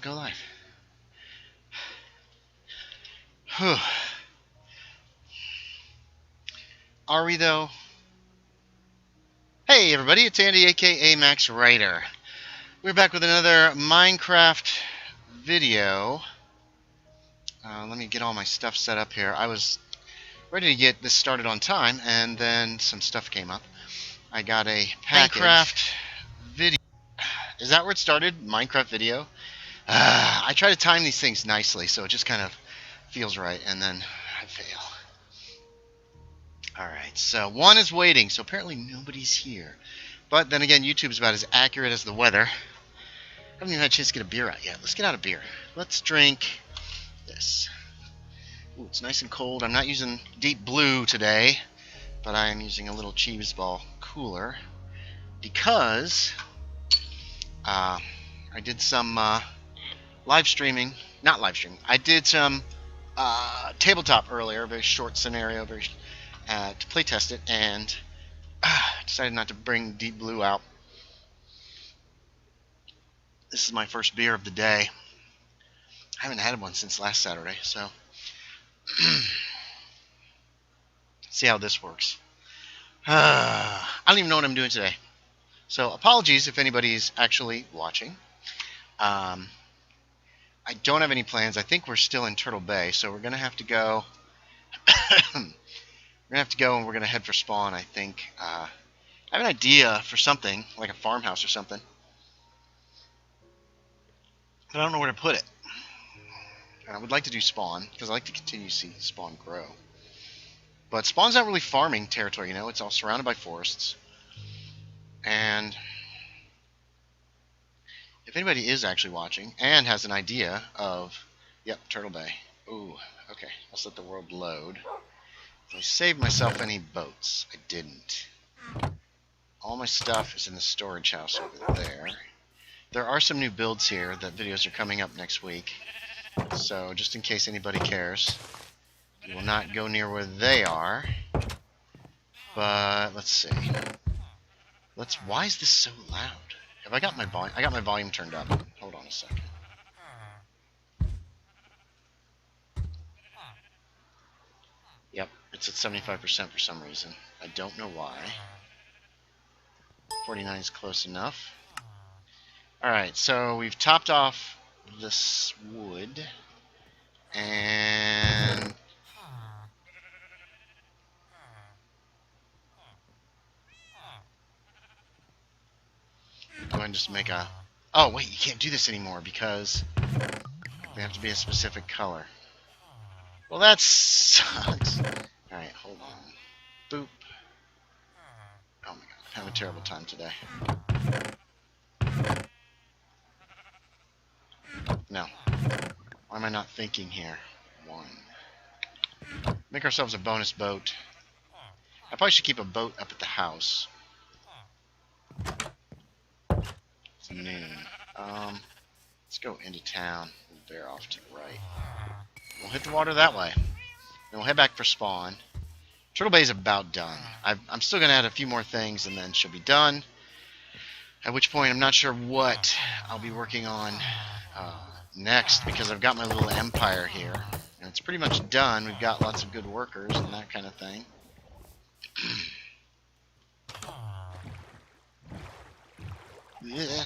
go live. Whew. Are we, though? Hey, everybody, it's Andy, a.k.a. Max Writer. We're back with another Minecraft video. Let me get all my stuff set up here. I was ready to get this started on time, and then some stuff came up. I got a Minecraft video. Is that where it started? Minecraft video? I try to time these things nicely, so it just kind of feels right, and then I fail. Alright, so one is waiting, so apparently nobody's here. But then again, YouTube's about as accurate as the weather. I haven't even had a chance to get a beer out yet. Let's get out a beer. Let's drink this. Ooh, it's nice and cold. I'm not using Deep Blue today, but I am using a little cheese ball cooler because I did some live streaming. Not live streaming. I did some tabletop earlier, very short scenario, to play test it, and decided not to bring Deep Blue out. This is my first beer of the day. I haven't had one since last Saturday, so see how this works. I don't even know what I'm doing today, so apologies if anybody's actually watching. I don't have any plans. I think we're still in Turtle Bay, so we're gonna have to go. We're going to have to go, and we're going to head for spawn, I think. I have an idea for something, like a farmhouse or something. But I don't know where to put it. And I would like to do spawn, because I like to continue to see spawn grow. But spawn's not really farming territory, you know. It's all surrounded by forests. And if anybody is actually watching and has an idea of... Yep, Turtle Bay. Ooh, okay. Let's let the world load. I saved myself any boats. I didn't. All my stuff is in the storage house over there. There are some new builds here that videos are coming up next week. So just in case anybody cares, we will not go near where they are. But let's see. Why is this so loud? Have I got my volume? I got my volume turned up. Hold on a second. Yep, it's at 75% for some reason. I don't know why. 49 is close enough. Alright, so we've topped off this wood. And... go ahead and just make a... Oh, wait, you can't do this anymore because they have to be a specific color. Well, that sucks. Alright, hold on. Boop. Oh my god, I'm having a terrible time today. No. Why am I not thinking here? One. Make ourselves a bonus boat. I probably should keep a boat up at the house. It's noon. Let's go into town. We'll bear off to the right. We'll hit the water that way. Then we'll head back for spawn. Turtle Bay is about done. I'm still going to add a few more things, and then she'll be done. At which point, I'm not sure what I'll be working on next, because I've got my little empire here. And it's pretty much done. We've got lots of good workers and that kind of thing. Yeah.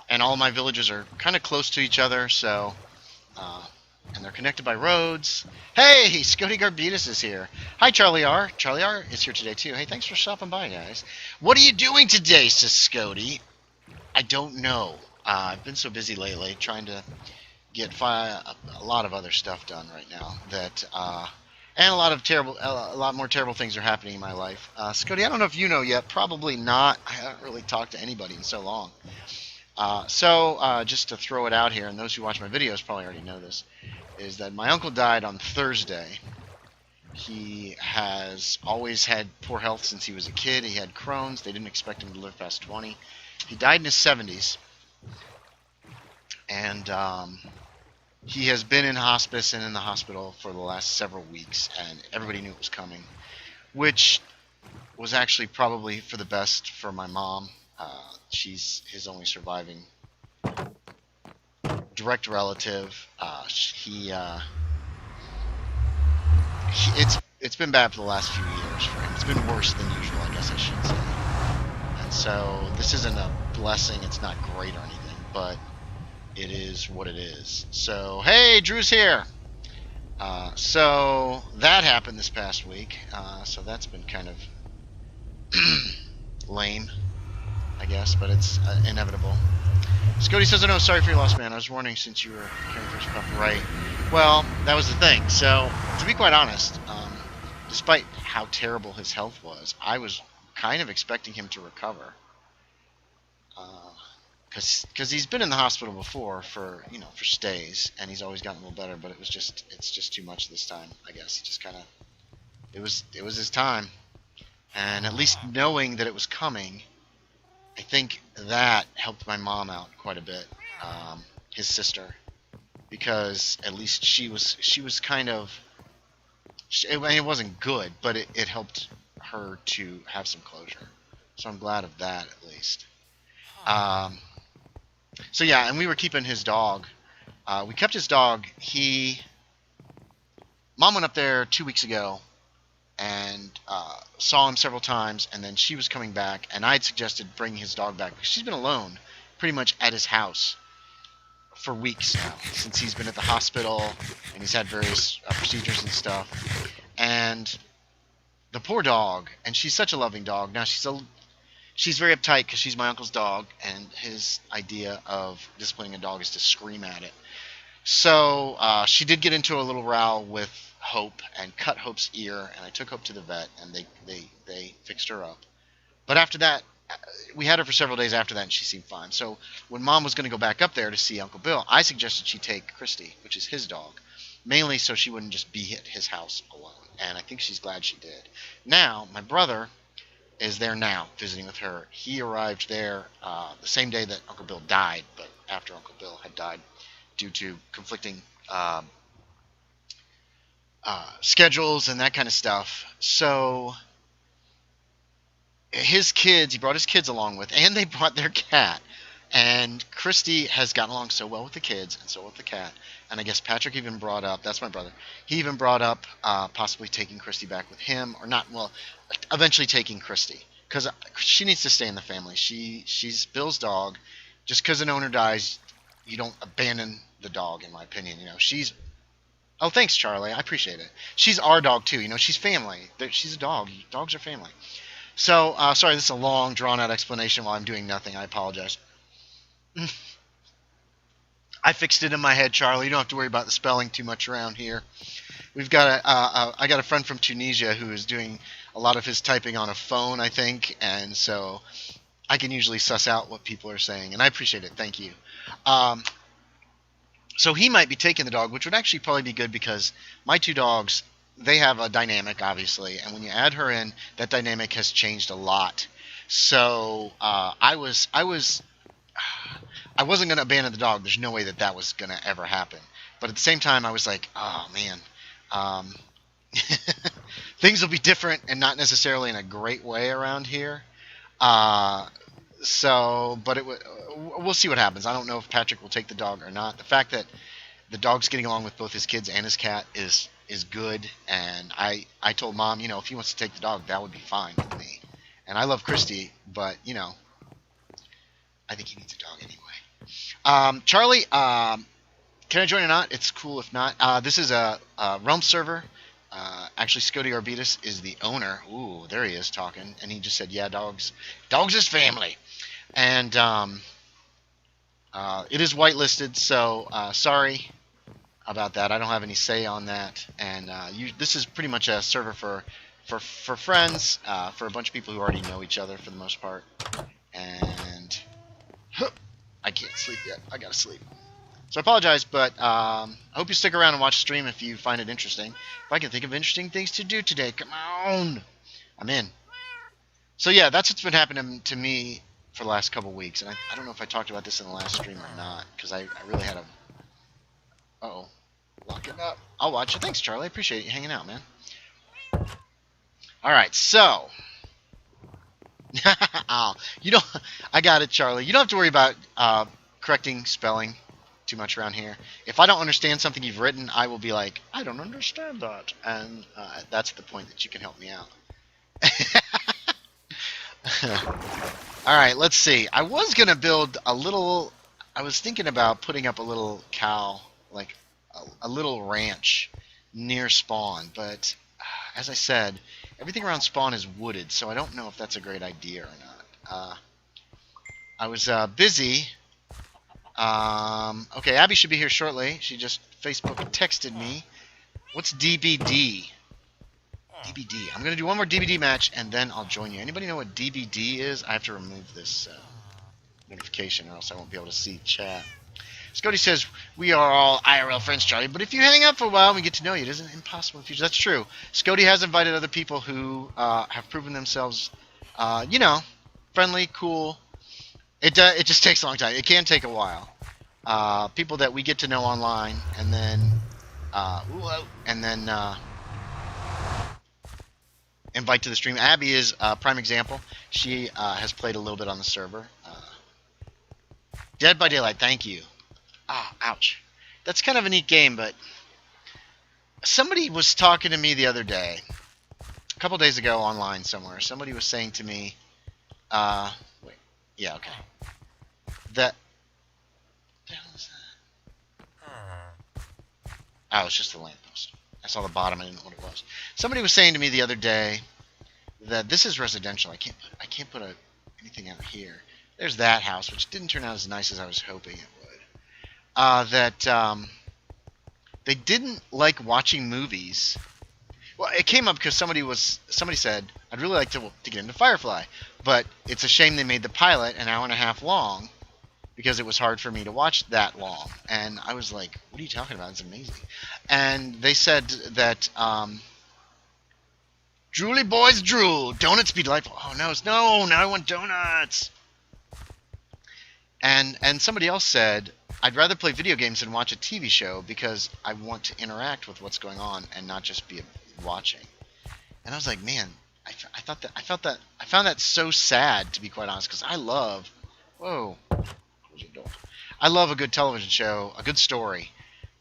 And all my villages are kind of close to each other, so, and they're connected by roads. Hey, Scoti Garbitas is here. Hi, Charlie R. Charlie R is here today, too. Hey, thanks for stopping by, guys. What are you doing today, says Scoti? I don't know. I've been so busy lately trying to get a lot of other stuff done right now that, and a lot more terrible things are happening in my life. Scoti, I don't know if you know yet. Probably not. I haven't really talked to anybody in so long. Just to throw it out here, and those who watch my videos probably already know this, is that my uncle died on Thursday. He has always had poor health since he was a kid. He had Crohn's. They didn't expect him to live past 20. He died in his 70s. And he has been in hospice and in the hospital for the last several weeks, and everybody knew it was coming, which was actually probably for the best for my mom. She's his only surviving direct relative. It's been bad for the last few years for him. It's been worse than usual, I guess I should say. And so this isn't a blessing. It's not great or anything, but it is what it is. So hey, Drew's here. So that happened this past week. So that's been kind of lame, I guess, but it's inevitable. Scoti says, "Oh no, sorry for your loss, man. I was warning since you were caring for his pup." Right. Well, that was the thing. So, to be quite honest, despite how terrible his health was, I was kind of expecting him to recover. Because he's been in the hospital before for stays, and he's always gotten a little better. But it's just too much this time. I guess he just kind of it was his time, and at least knowing that it was coming, I think that helped my mom out quite a bit, his sister, because at least she was kind of, I mean, it wasn't good, but it helped her to have some closure. So I'm glad of that at least. So yeah, and we were keeping his dog. We kept his dog. Mom went up there 2 weeks ago and saw him several times, and then she was coming back, and I had suggested bringing his dog back because she's been alone pretty much at his house for weeks now, since he's been at the hospital and he's had various procedures and stuff. And the poor dog, and she's such a loving dog. Now she's very uptight because she's my uncle's dog, and his idea of disciplining a dog is to scream at it. So she did get into a little row with Hope and cut Hope's ear, and I took Hope to the vet, and they fixed her up. But after that, we had her for several days after that, and she seemed fine. So when Mom was going to go back up there to see Uncle Bill, I suggested she take Christy, which is his dog, mainly so she wouldn't just be at his house alone, and I think she's glad she did. Now, my brother is there now, visiting with her. He arrived there the same day that Uncle Bill died, but after Uncle Bill had died due to conflicting schedules and that kind of stuff. So his kids, he brought his kids along with, and they brought their cat. And Christy has gotten along so well with the kids and so well with the cat. And I guess Patrick even brought up, that's my brother, he even brought up possibly taking Christy back with him, or not, well, eventually taking Christy. Because she needs to stay in the family. She's Bill's dog. Just because an owner dies, you don't abandon the dog, in my opinion. She's... Oh, thanks, Charlie. I appreciate it. She's our dog, too. She's family. She's a dog. Dogs are family. So, sorry, this is a long, drawn-out explanation while I'm doing nothing. I apologize. I fixed it in my head, Charlie. You don't have to worry about the spelling too much around here. We've got I got a friend from Tunisia who is doing a lot of his typing on a phone, I think, and so I can usually suss out what people are saying, and I appreciate it. Thank you. So he might be taking the dog, which would actually probably be good because my two dogs, they have a dynamic, obviously, and when you add her in, that dynamic has changed a lot. So I wasn't going to abandon the dog. There's no way that was going to ever happen. But at the same time, I was like, oh, man. Things will be different and not necessarily in a great way around here. But we'll see what happens. I don't know if Patrick will take the dog or not. The fact that the dog's getting along with both his kids and his cat is good. And I told Mom, if he wants to take the dog, that would be fine with me. And I love Christy, but, I think he needs a dog anyway. Charlie, can I join or not? It's cool if not. This is a Realm server. Actually, Scoti Arbitus is the owner. Ooh, there he is talking. And he just said, yeah, dogs is family. And it is whitelisted, so sorry about that. I don't have any say on that. And this is pretty much a server for friends, for a bunch of people who already know each other for the most part. And I can't sleep yet. I gotta sleep. So I apologize, but I hope you stick around and watch the stream if you find it interesting. If I can think of interesting things to do today, come on! I'm in. So yeah, that's what's been happening to me for the last couple weeks. And I don't know if I talked about this in the last stream or not, because I really had a... Uh-oh. Lock it up. I'll watch it. Thanks, Charlie. I appreciate you hanging out, man. Alright, so... Oh, you don't. I got it, Charlie. You don't have to worry about correcting spelling too much around here. If I don't understand something you've written, I will be like, I don't understand that, and that's the point that you can help me out. All right, let's see. I was gonna build a little. I was thinking about putting up a little cow, like a little ranch near spawn, but as I said, everything around spawn is wooded, so I don't know if that's a great idea or not. I was busy. Okay, Abby should be here shortly. She just Facebook texted me. What's DBD? DBD. I'm going to do one more DBD match, and then I'll join you. Anybody know what DBD is? I have to remove this notification, or else I won't be able to see chat. Scoti says, we are all IRL friends, Charlie, but if you hang out for a while and we get to know you, it isn't impossible in the future. That's true. Scoti has invited other people who have proven themselves, friendly, cool. It just takes a long time. It can take a while. People that we get to know online, and then invite to the stream. Abby is a prime example. She has played a little bit on the server. Dead by Daylight, thank you. Ouch. That's kind of a neat game, but somebody was talking to me the other day, a couple days ago online somewhere. Somebody was saying to me, wait, yeah, okay. What the hell is that? Oh, it's just the lamppost. I saw the bottom, I didn't know what it was. Somebody was saying to me the other day that this is residential. I can't put anything out here. There's that house, which didn't turn out as nice as I was hoping it would. They didn't like watching movies. Well, it came up because somebody said, I'd really like to get into Firefly, but it's a shame they made the pilot an hour and a half long because it was hard for me to watch that long. And I was like, what are you talking about? It's amazing. And they said that Drooly boys drool. Donuts be delightful. Oh, no, now I want donuts. And somebody else said, I'd rather play video games than watch a TV show because I want to interact with what's going on and not just be watching. And I was like, man, I found that so sad, to be quite honest, because I love, close your door. I love a good television show, a good story,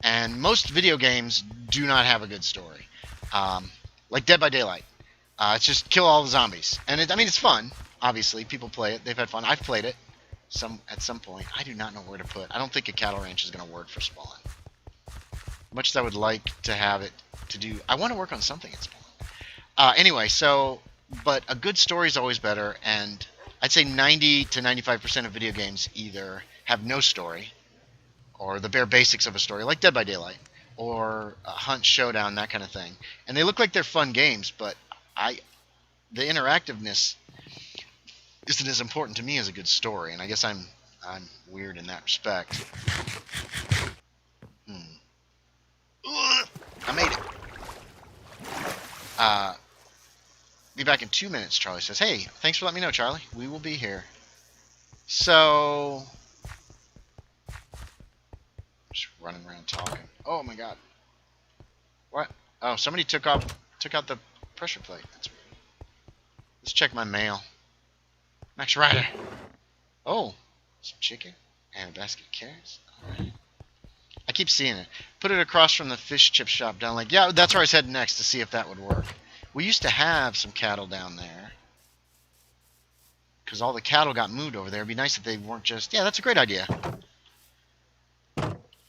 and most video games do not have a good story. Like Dead by Daylight, it's just kill all the zombies, and it's fun. Obviously, people play it; they've had fun. I've played it. At some point. I do not know where to put. I don't think a cattle ranch is going to work for spawn. Much as I would like to have it to do, I want to work on something at spawn. Anyway, but a good story is always better, and I'd say 90 to 95% of video games either have no story, or the bare basics of a story, like Dead by Daylight, or Hunt Showdown, that kind of thing. And they look like they're fun games, but the interactiveness isn't as important to me as a good story, and I guess I'm weird in that respect. I made it. Be back in 2 minutes, Charlie says. Hey, thanks for letting me know, Charlie. We will be here. So, just running around talking. Oh my god. What? Oh, somebody took out the pressure plate. That's weird. Let's check my mail. Max Ryder. Oh, some chicken and a basket of carrots. Alright. I keep seeing it. Put it across from the fish chip shop down like, yeah, that's where I was heading next to see if that would work. We used to have some cattle down there. Because all the cattle got moved over there. It'd be nice if they weren't just... Yeah, that's a great idea.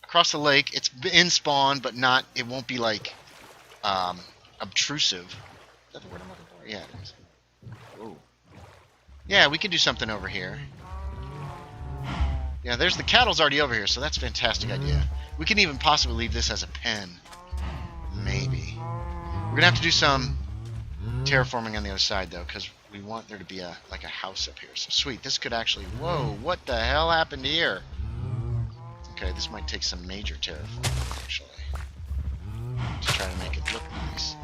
Across the lake. It's in spawn, but not... It won't be like... obtrusive. Is that the word I'm looking for? Yeah, it is. Whoa. Yeah, we could do something over here. Yeah, there's the cattle's already over here, so that's a fantastic idea. We can even possibly leave this as a pen. Maybe. We're going to have to do some terraforming on the other side, though, because we want there to be a house up here. So, sweet, this could actually... Whoa, what the hell happened here? Okay, this might take some major terraforming, actually. To try to make it look nice.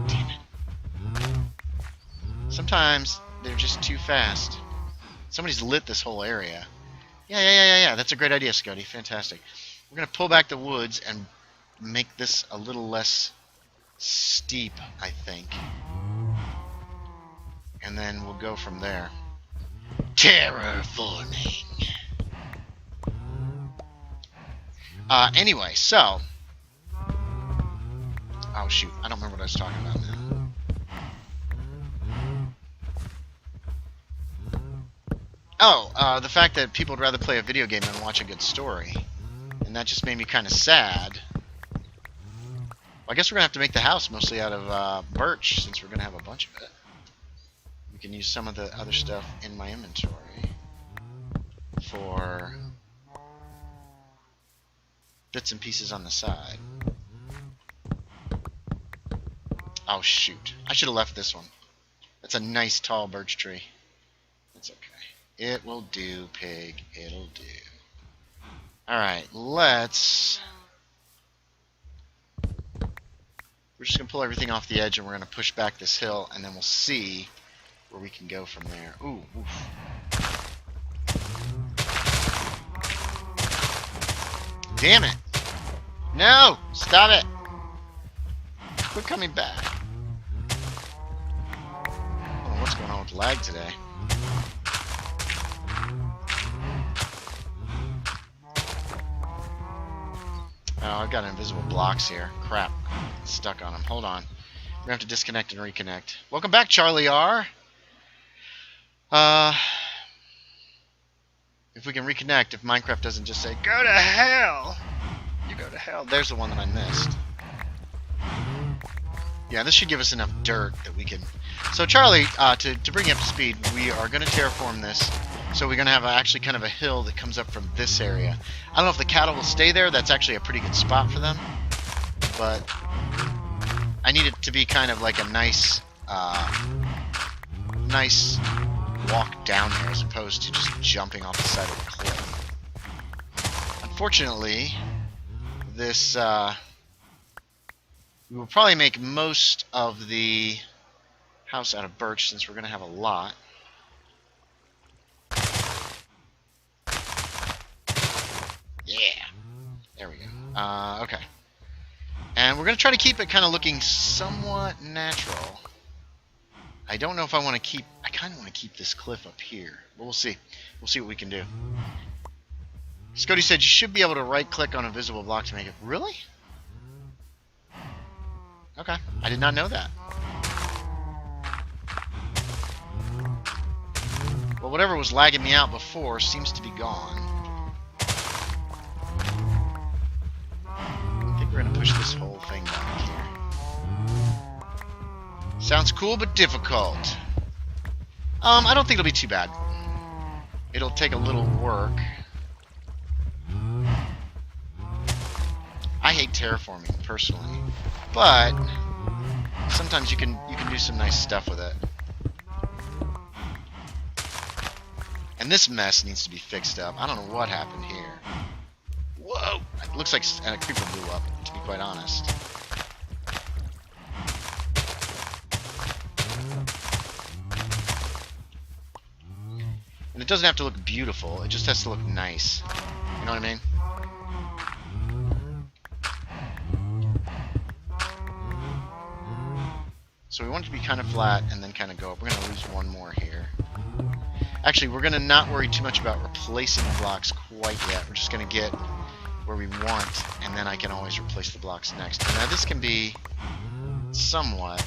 Damn it. Sometimes they're just too fast. Somebody's lit this whole area. Yeah. That's a great idea, Scoti. Fantastic. We're going to pull back the woods and make this a little less steep, I think. and then we'll go from there. Terraforming. Anyway, so... Oh, shoot. I don't remember what I was talking about now. Oh, the fact that people would rather play a video game than watch a good story. And that just made me kind of sad. Well, I guess we're going to have to make the house mostly out of birch, since we're going to have a bunch of it. We can use some of the other stuff in my inventory for bits and pieces on the side. Oh, shoot. I should have left this one. That's a nice tall birch tree. That's okay. It will do, pig. It'll do. Alright, let's... We're just going to pull everything off the edge and we're going to push back this hill and then we'll see where we can go from there. Ooh, oof. Damn it! No! Stop it! Quit coming back. I don't know what's going on with lag today. Oh, I've got invisible blocks here. Crap. Stuck on them. Hold on. We're going to have to disconnect and reconnect. Welcome back, Charlie R. If we can reconnect, if Minecraft doesn't just say, go to hell! You go to hell. There's the one that I missed. Yeah, this should give us enough dirt that we can... So, Charlie, to bring you up to speed, we are going to terraform this. So we're going to have actually kind of a hill that comes up from this area. I don't know if the cattle will stay there. That's actually a pretty good spot for them. But I need it to be kind of like a nice nice walk down here as opposed to just jumping off the side of the cliff. Unfortunately, this... we will probably make most of the house out of birch since we're going to have a lot. Yeah. There we go. Okay. And we're going to try to keep it kind of looking somewhat natural. I don't know if I want to keep... I kind of want to keep this cliff up here. But we'll see. We'll see what we can do. Scoti said you should be able to right-click on a visible block to make it... Really? Okay. I did not know that. Well, whatever was lagging me out before seems to be gone. I think we're going to push this whole thing back here. Sounds cool, but difficult. I don't think it'll be too bad. It'll take a little work. I hate terraforming, personally. But sometimes you can do some nice stuff with it. And this mess needs to be fixed up. I don't know what happened here. Whoa! It looks like a creeper blew up, to be quite honest. And it doesn't have to look beautiful, it just has to look nice. You know what I mean? So we want it to be kind of flat and then kind of go up. We're going to lose one more here. Actually, we're going to not worry too much about replacing the blocks quite yet. We're just going to get where we want, and then I can always replace the blocks next. Now this can be somewhat...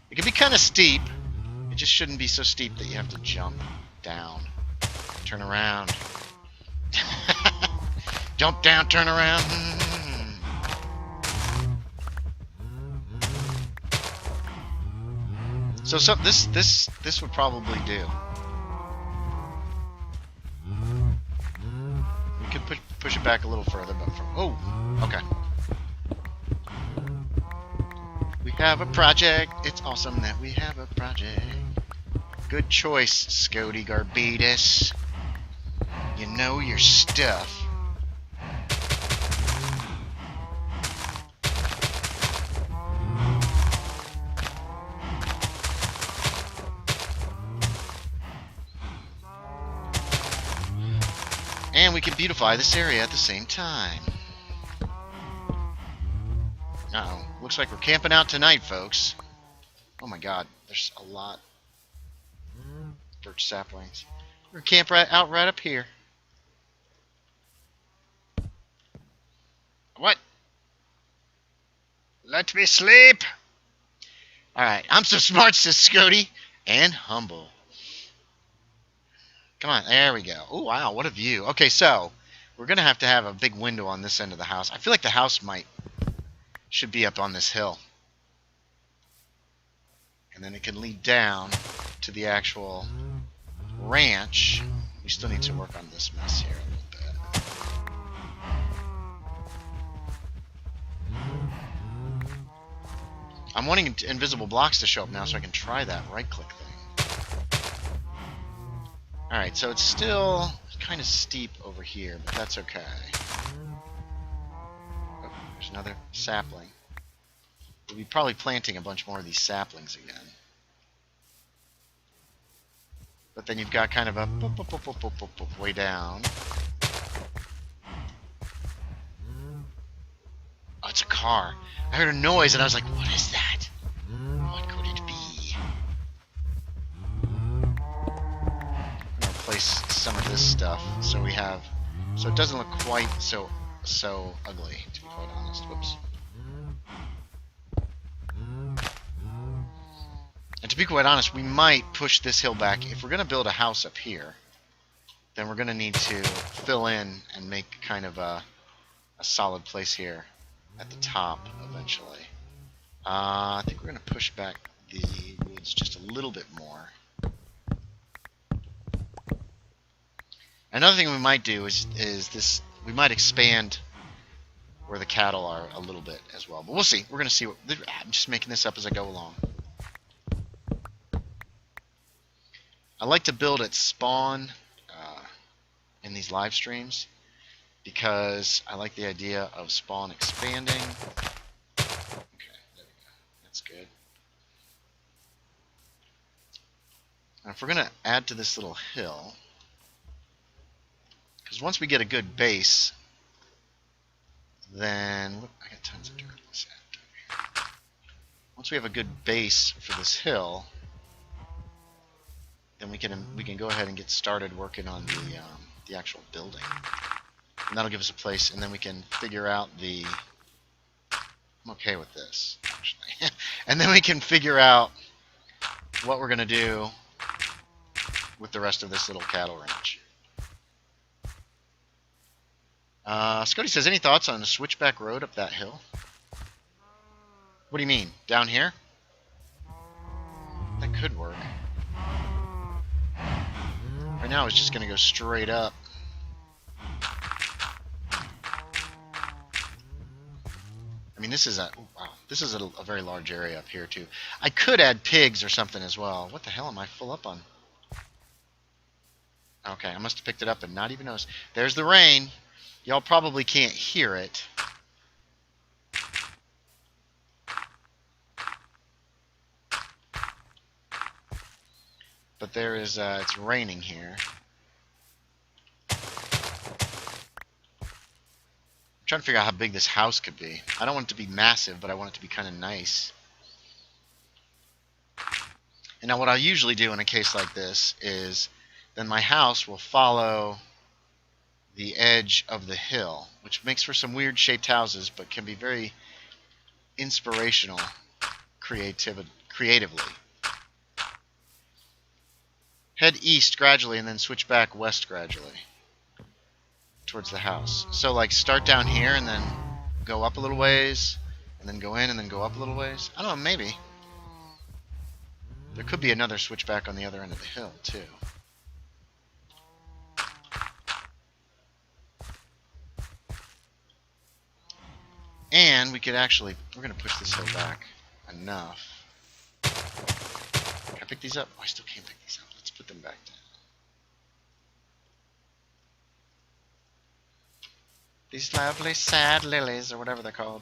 it can be kind of steep. It just shouldn't be so steep that you have to jump down. Turn around. Jump down, turn around. So this would probably do. We could push it back a little further, but oh, okay. We have a project. It's awesome that we have a project. Good choice, Scoti Garbatus. You know your stuff. And we can beautify this area at the same time. Uh-oh. Looks like we're camping out tonight, folks. Oh my god, there's a lot. Birch saplings. We're gonna camp right up here. What? Let me sleep! Alright, I'm so smart, says Scoti. And humble. Come on, there we go. Oh, wow, what a view. Okay, so, we're going to have a big window on this end of the house. I feel like the house should be up on this hill. And then it can lead down to the actual ranch. We still need to work on this mess here a little bit. I'm wanting invisible blocks to show up now so I can try that right-click thing. Alright, so it's still kind of steep over here, but that's okay. Oh, there's another sapling. We'll be probably planting a bunch more of these saplings again. But then you've got kind of a way down. Oh, it's a car. I heard a noise and I was like, what is that? What could it be? I'm gonna replace some of this stuff so it doesn't look quite so ugly, to be quite honest. Whoops. And to be quite honest, we might push this hill back. If we're going to build a house up here, then we're going to need to fill in and make kind of a solid place here at the top eventually. I think we're going to push back the woods just a little bit more. Another thing we might do is this. We might expand where the cattle are a little bit as well. But we'll see. We're going to see. I'm just making this up as I go along. I like to build at spawn in these live streams because I like the idea of spawn expanding. Okay, there we go. That's good. Now if we're going to add to this little hill, because once we get a good base, then I got tons of dirt. Let's add dirt here. Once we have a good base for this hill, then we can go ahead and get started working on the actual building, and that'll give us a place, and then we can figure out the. I'm okay with this actually, and then we can figure out what we're gonna do with the rest of this little cattle ranch. Scoti says, any thoughts on a switchback road up that hill? What do you mean? Down here? That could work. Right now it's just going to go straight up. I mean, this is a very large area up here too. I could add pigs or something as well. What the hell am I full up on? Okay, I must have picked it up and not even noticed. There's the rain. Y'all probably can't hear it. But there is, it's raining here. I'm trying to figure out how big this house could be. I don't want it to be massive, but I want it to be kind of nice. And now what I usually do in a case like this is then my house will follow the edge of the hill, which makes for some weird shaped houses, but can be very inspirational creatively. Head east gradually and then switch back west gradually towards the house. So like start down here and then go up a little ways and then go in and then go up a little ways. I don't know, maybe. There could be another switchback on the other end of the hill too. And we could actually, we're going to push this hill back enough. Can I pick these up? Oh, I still can't pick these up. Let's put them back down. These lovely sad lilies, or whatever they're called.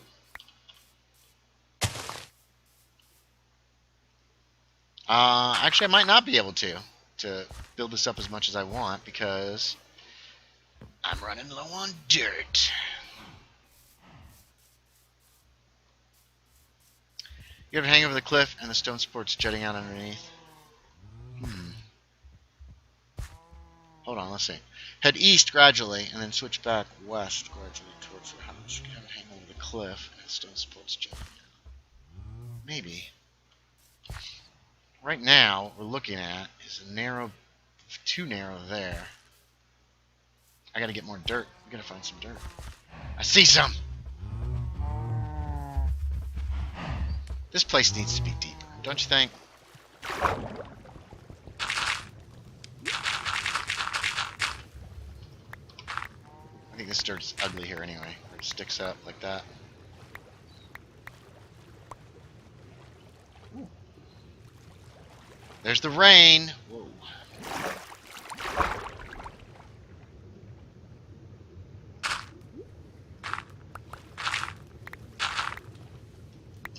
Actually, I might not be able to build this up as much as I want because I'm running low on dirt. You ever hang over the cliff and the stone supports jutting out underneath? Hold on, let's see. Head east gradually, and then switch back west gradually towards the house. You gotta hang over the cliff and the stone supports jutting out. Maybe. Right now, what we're looking at is a narrow, too narrow there. I gotta get more dirt. We gotta find some dirt. I see some! This place needs to be deeper, don't you think? I think this dirt's ugly here anyway, where it sticks up like that. There's the rain! Whoa.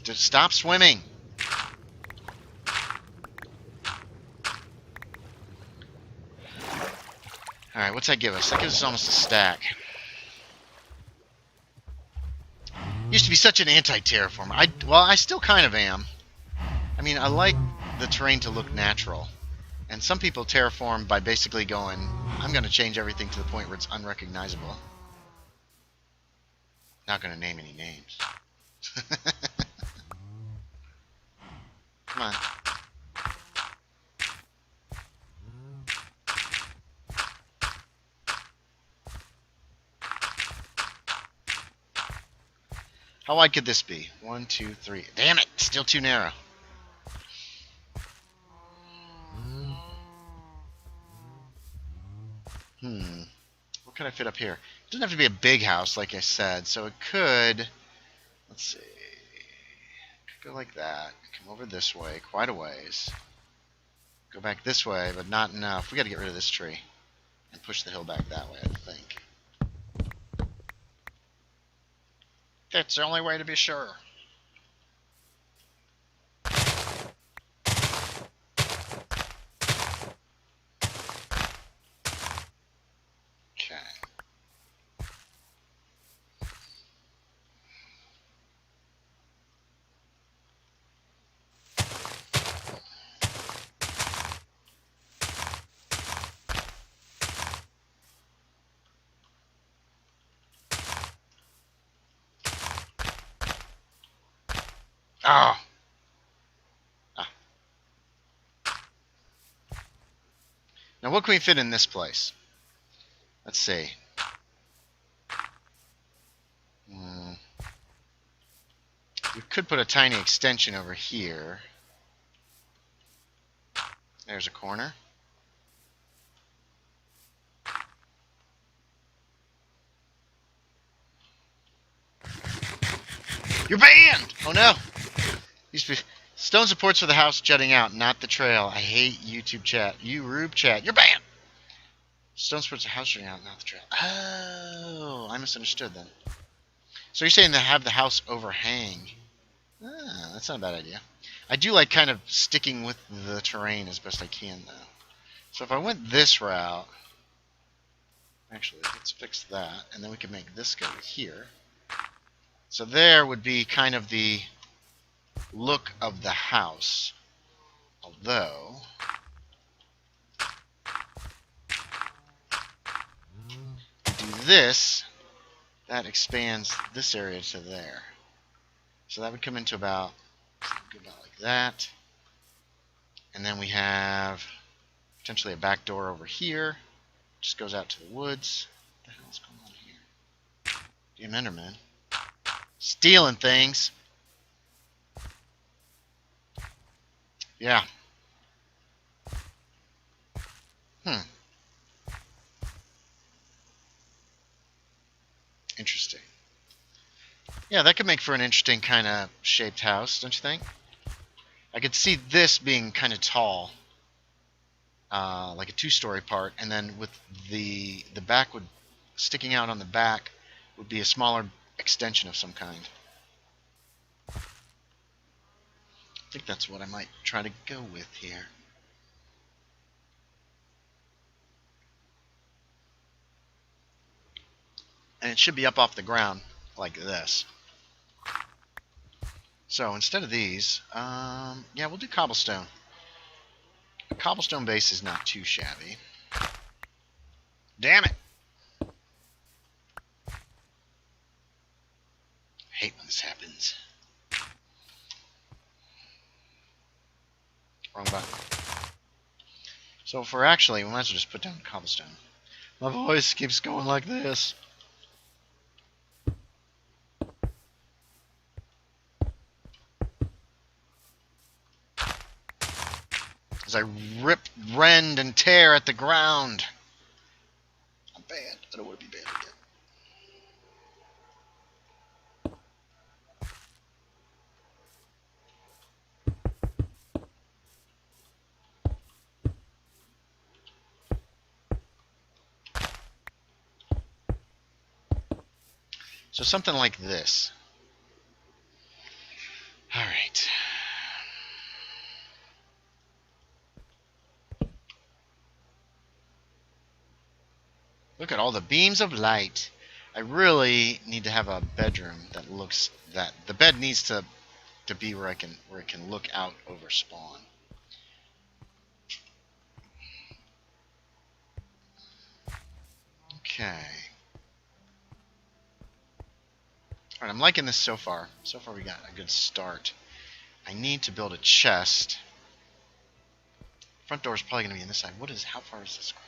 Just stop swimming! Alright, what's that give us? That gives us almost a stack. Used to be such an anti-terraformer. Well, I still kind of am. I mean, I like the terrain to look natural. And some people terraform by basically going, I'm going to change everything to the point where it's unrecognizable. Not going to name any names. Come on. How wide could this be? 1, 2, 3. Damn it! Still too narrow. What could I fit up here? It doesn't have to be a big house, like I said, so it could... Let's see... Could go like that. Come over this way, quite a ways. Go back this way, but not enough. We gotta get rid of this tree. And push the hill back that way, I think. That's the only way to be sure. Oh. Now what can we fit in this place? Let's see. We could put a tiny extension over here. There's a corner. You're banned! Oh no! Used to be stone supports for the house jutting out, not the trail. I hate YouTube chat. You Rube chat. You're banned! Stone supports the house jutting out, not the trail. Oh, I misunderstood then. So you're saying to have the house overhang. Ah, that's not a bad idea. I do like kind of sticking with the terrain as best I can, though. So if I went this route... Actually, let's fix that, and then we can make this go here. So there would be kind of the look of the house. Although... if we do this, that expands this area to there. So that would come into about like that. And then we have potentially a back door over here. Just goes out to the woods. What the hell is going on here? Damn Enderman. Stealing things. Yeah. Interesting. Yeah, that could make for an interesting kind of shaped house, don't you think? I could see this being kind of tall. Like a two-story part, and then with the back would sticking out on the back would be a smaller extension of some kind. I think that's what I might try to go with here. And it should be up off the ground like this. So instead of these, yeah, we'll do cobblestone. A cobblestone base is not too shabby. Damn it! I hate when this happens. Wrong button. So if we're actually, we might as well just put down cobblestone. My voice keeps going like this. As I rip, rend, and tear at the ground. I'm bad. I don't want to be bad again. So something like this. All right. Look at all the beams of light. I really need to have a bedroom that looks that the bed needs to be where it can look out over spawn. Okay. Alright, I'm liking this so far. So far we got a good start. I need to build a chest. Front door is probably going to be on this side. How far is this across?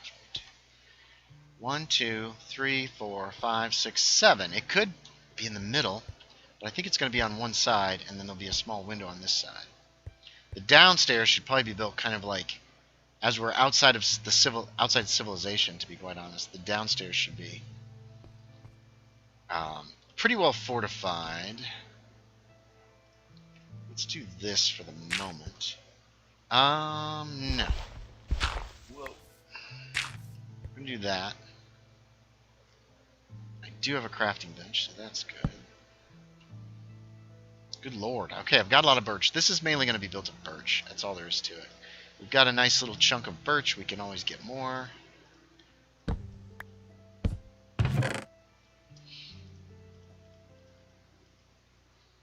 1, 2, 3, 4, 5, 6, 7. It could be in the middle, but I think it's going to be on one side, and then there'll be a small window on this side. The downstairs should probably be built kind of like, as we're outside of outside civilization, to be quite honest. The downstairs should be pretty well fortified. Let's do this for the moment. No. Whoa. We're gonna do that. I do have a crafting bench, so that's good. Good lord. Okay, I've got a lot of birch. This is mainly going to be built of birch. That's all there is to it. We've got a nice little chunk of birch. We can always get more.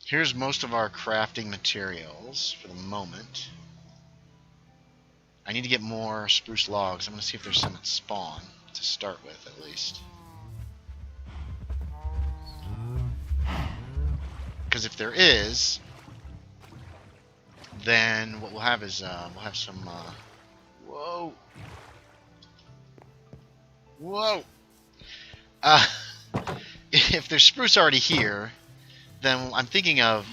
Here's most of our crafting materials for the moment. I need to get more spruce logs. I'm going to see if there's some at spawn to start with, at least. Because if there is, then what we'll have is we'll have some. Whoa! Whoa! If there's spruce already here, then I'm thinking of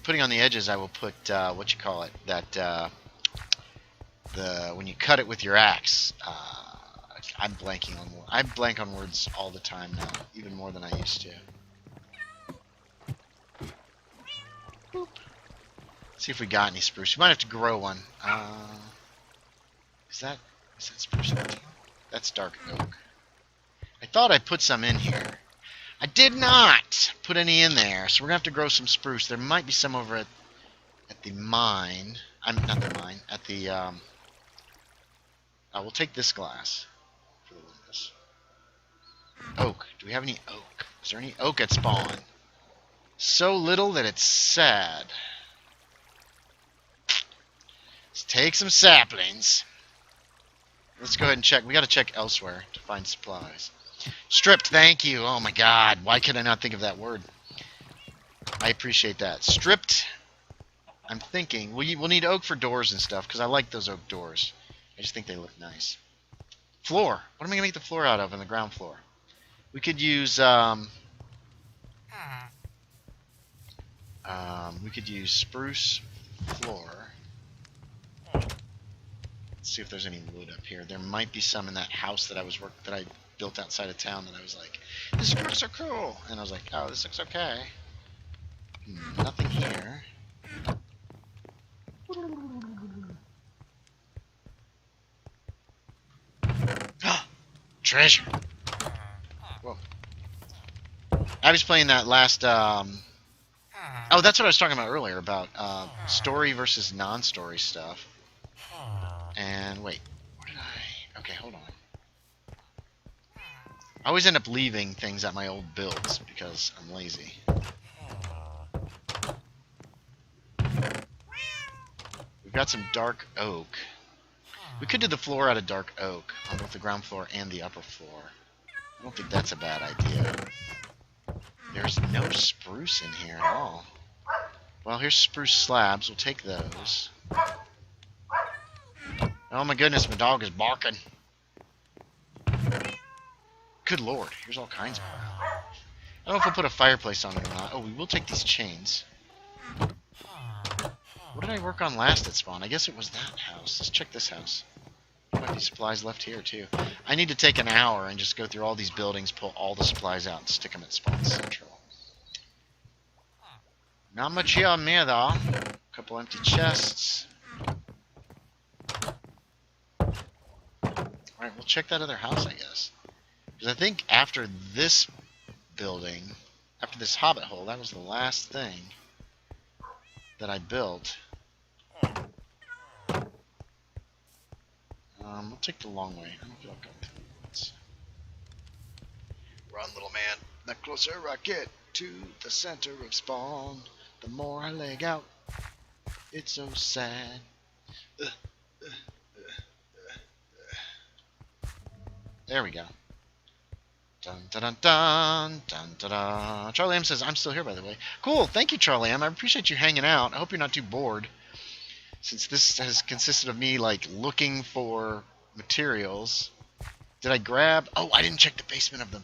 putting on the edges. I will put what you call it, that when you cut it with your axe. I blank on words all the time now, even more than I used to. Boop. See if we got any spruce. We might have to grow one. Is that spruce? That's dark oak. I thought I put some in here. I did not put any in there, so we're gonna have to grow some spruce. There might be some over at the mine. Not the mine. At the we'll take this glass for the windows. Oak. Do we have any oak? Is there any oak at spawn? So little that it's sad. Let's take some saplings. Let's go ahead and check. We got to check elsewhere to find supplies. Stripped, thank you. Oh my god, why could I not think of that word? I appreciate that. Stripped. I'm thinking we'll need oak for doors and stuff because I like those oak doors. I just think they look nice. Floor. What am I gonna make the floor out of on the ground floor? We could use spruce floor. Let's see if there's any wood up here. There might be some in that house that I built outside of town that I was like, this looks so cool, and I was like, oh, this looks okay. Nothing here. Treasure. Whoa. I was playing that last. Oh, that's what I was talking about earlier about story versus non-story stuff. And wait, what did I? Okay, hold on. I always end up leaving things at my old builds because I'm lazy. We've got some dark oak. We could do the floor out of dark oak on both the ground floor and the upper floor. I don't think that's a bad idea. There's no spruce in here at all. Well, here's spruce slabs. We'll take those. Oh my goodness, my dog is barking. Good lord, here's all kinds of them. I don't know if we'll put a fireplace on it or not. Oh, we will take these chains. What did I work on last at spawn? I guess it was that house. Let's check this house. There might be supplies left here, too. I need to take an hour and just go through all these buildings, pull all the supplies out, and stick them at spawn central. Not much here on me, though. A couple empty chests. Alright, we'll check that other house, I guess. Because I think after this building, after this hobbit hole, that was the last thing that I built. We'll take the long way. I don't feel like going through the woods. Run, little man. The closer I get to the center of spawn, the more I leg out. It's so sad. There we go. Dun dun dun dun dun dun dun. Charlie M says, I'm still here, by the way. Cool, thank you, Charlie M. I appreciate you hanging out. I hope you're not too bored, since this has consisted of me, like, looking for materials. Did I grab... Oh, I didn't check the basement of the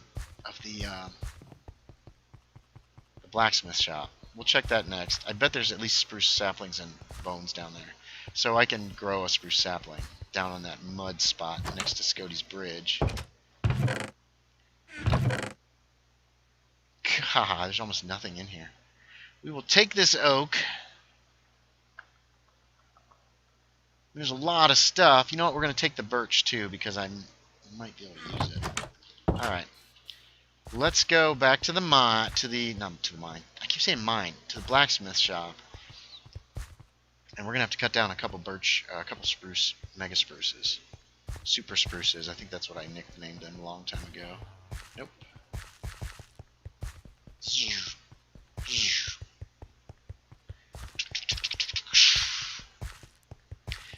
blacksmith shop. We'll check that next. I bet there's at least spruce saplings and bones down there. So I can grow a spruce sapling down on that mud spot next to Scoti's bridge. God, there's almost nothing in here. We will take this oak. There's a lot of stuff. You know what? We're going to take the birch too, because I might be able to use it. Alright. Let's go back to the mine. Not to the mine. I keep saying mine. To the blacksmith shop. And we're going to have to cut down a couple birch, a couple spruce, mega spruces. Super spruces. I think that's what I nicknamed them a long time ago. Nope.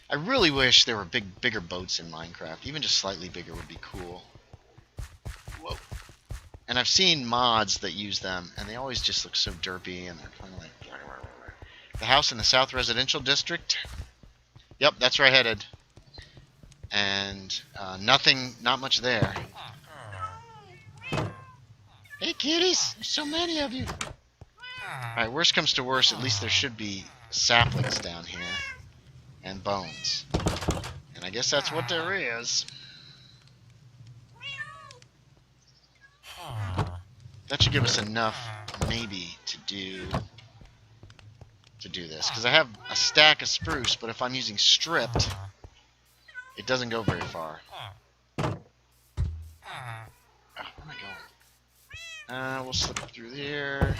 I really wish there were bigger boats in Minecraft. Even just slightly bigger would be cool. Whoa. And I've seen mods that use them, and they always just look so derpy, and they're kind of like... The house in the South Residential District. Yep, that's where I headed. And not much there. Hey, kitties! There's so many of you! Alright, worst comes to worst, at least there should be saplings down here. And bones. And I guess that's what there is. That should give us enough, maybe, to do this. Because I have a stack of spruce, but if I'm using stripped, it doesn't go very far. Oh, where am I going? We'll slip through here.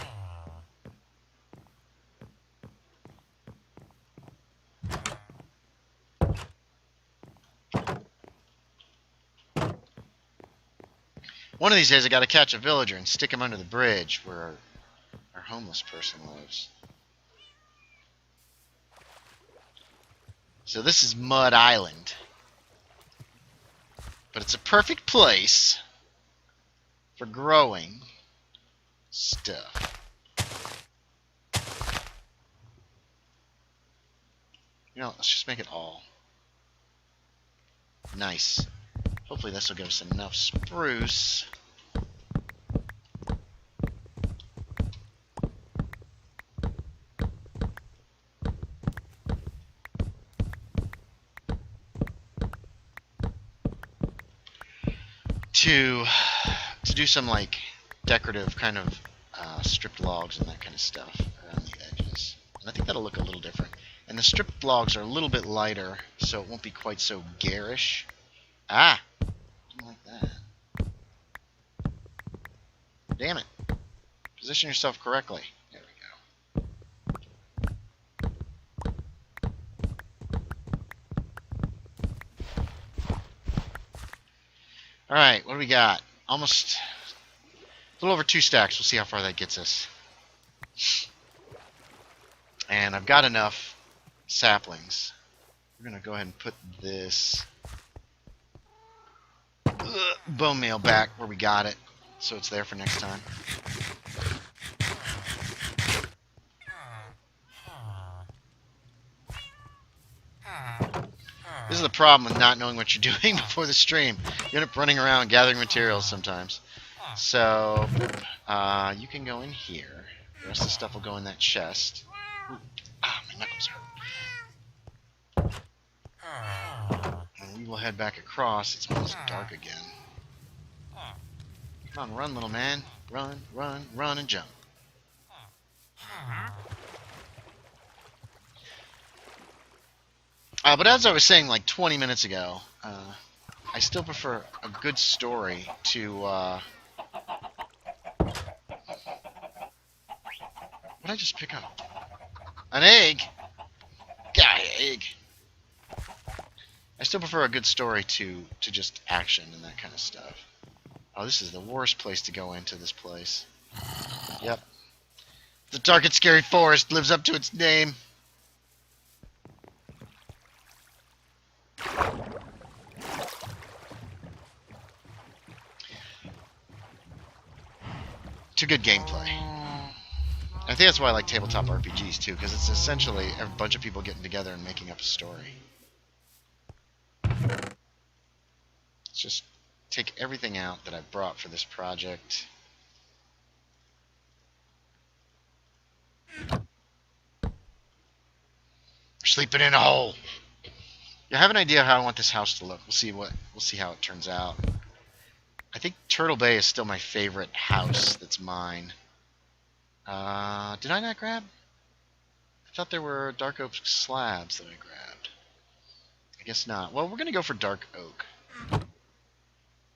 One of these days I gotta catch a villager and stick him under the bridge where our homeless person lives. So this is Mud Island. But it's a perfect place for growing stuff. You know, let's just make it all. Nice. Hopefully this will give us enough spruce. To do some like decorative kind of stripped logs and that kind of stuff around the edges. And I think that'll look a little different. And the stripped logs are a little bit lighter, so it won't be quite so garish. Ah! Something like that. Damn it. Position yourself correctly. There we go. Alright, what do we got? Almost a little over 2 stacks. We'll see how far that gets us. And I've got enough saplings We're going to go ahead and put this bone meal back where we got it, so it's there for next time. This is the problem with not knowing what you're doing before the stream. You end up running around gathering materials sometimes. So, you can go in here. The rest of the stuff will go in that chest. Ooh. Ah, my knuckles hurt. And we will head back across. It's almost dark again. Come on, run, little man. Run, run, run, and jump. But as I was saying like 20 minutes ago, I still prefer a good story to... What did I just pick up? An egg? Yeah, egg. I still prefer a good story to just action and that kind of stuff. Oh, this is the worst place to go into this place. Yep. The dark and scary forest lives up to its name. To good gameplay. I think that's why I like tabletop RPGs too, because it's essentially a bunch of people getting together and making up a story. Let's just take everything out that I brought for this project. We're sleeping in a hole. You have an idea how I want this house to look. We'll see how it turns out. I think Turtle Bay is still my favorite house that's mine. Did I not grab? I thought there were dark oak slabs that I grabbed. I guess not. Well, we're going to go for dark oak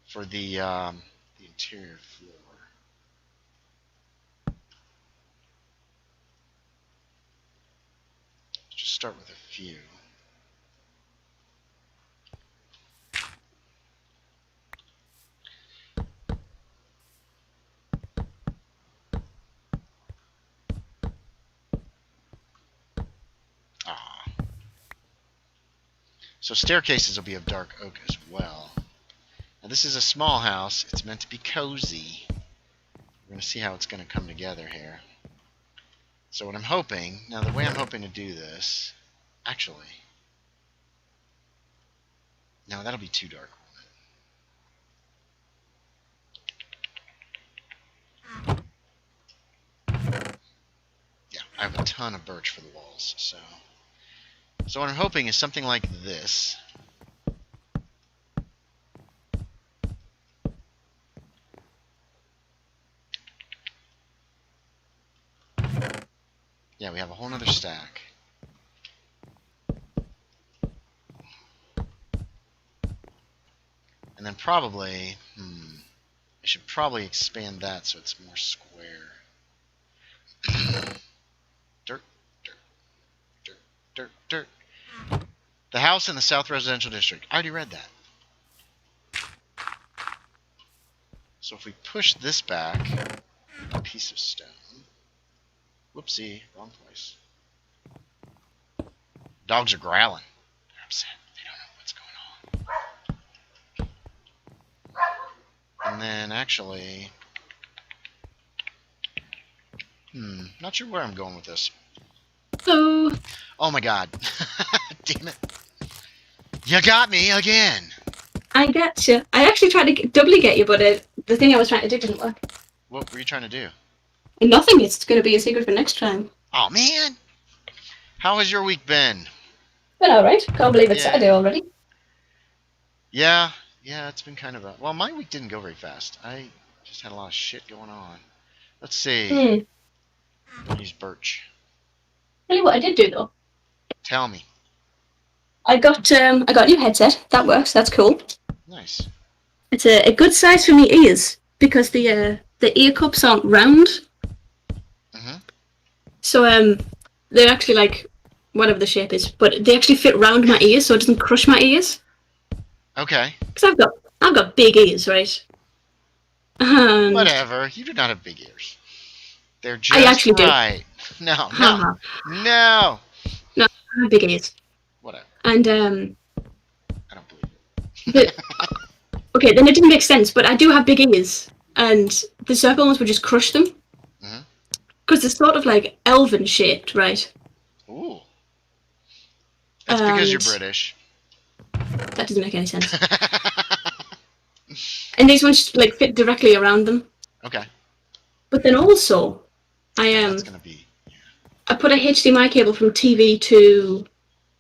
for the interior floor. Let's just start with a few. So staircases will be of dark oak as well. Now this is a small house. It's meant to be cozy. We're going to see how it's going to come together here. So what I'm hoping, now the way I'm hoping to do this, actually, no, that'll be too dark. Yeah, I have a ton of birch for the walls, so what I'm hoping is something like this. Yeah, we have a whole nother stack. And then probably, I should probably expand that so it's more square. Dirt, dirt, dirt, dirt, dirt. The house in the South Residential District. I already read that. So if we push this back, a piece of stone. Whoopsie, wrong place. Dogs are growling. They're upset. They don't know what's going on. And then actually, not sure where I'm going with this. Hello. Oh my god. Damn it. You got me again. I get you. I actually tried to doubly get you, but the thing I was trying to do didn't work. What were you trying to do? Nothing. It's going to be a secret for next time. Oh man. How has your week been? Been alright. Can't believe it's Saturday already. Yeah, it's been kind of a... Well, my week didn't go very fast. I just had a lot of shit going on. Let's see. Use birch. Tell you what I did do, though. Tell me. I got a new headset. That works. That's cool. Nice. It's a good size for me ears, because the ear cups aren't round. So they're actually like whatever the shape is, but they actually fit round my ears, so it doesn't crush my ears. Okay. Because I've got big ears, right? And whatever. You do not have big ears. They're just I actually right. Do. No. No, I have big ears. Whatever. And I don't believe it. okay, then it didn't make sense. But I do have big ears, and the circle ones would just crush them because they're sort of like elven shaped, right? Ooh. That's because you're And British. that doesn't make any sense. And these ones like fit directly around them. Okay. But then also, That's gonna be. I put a HDMI cable from TV to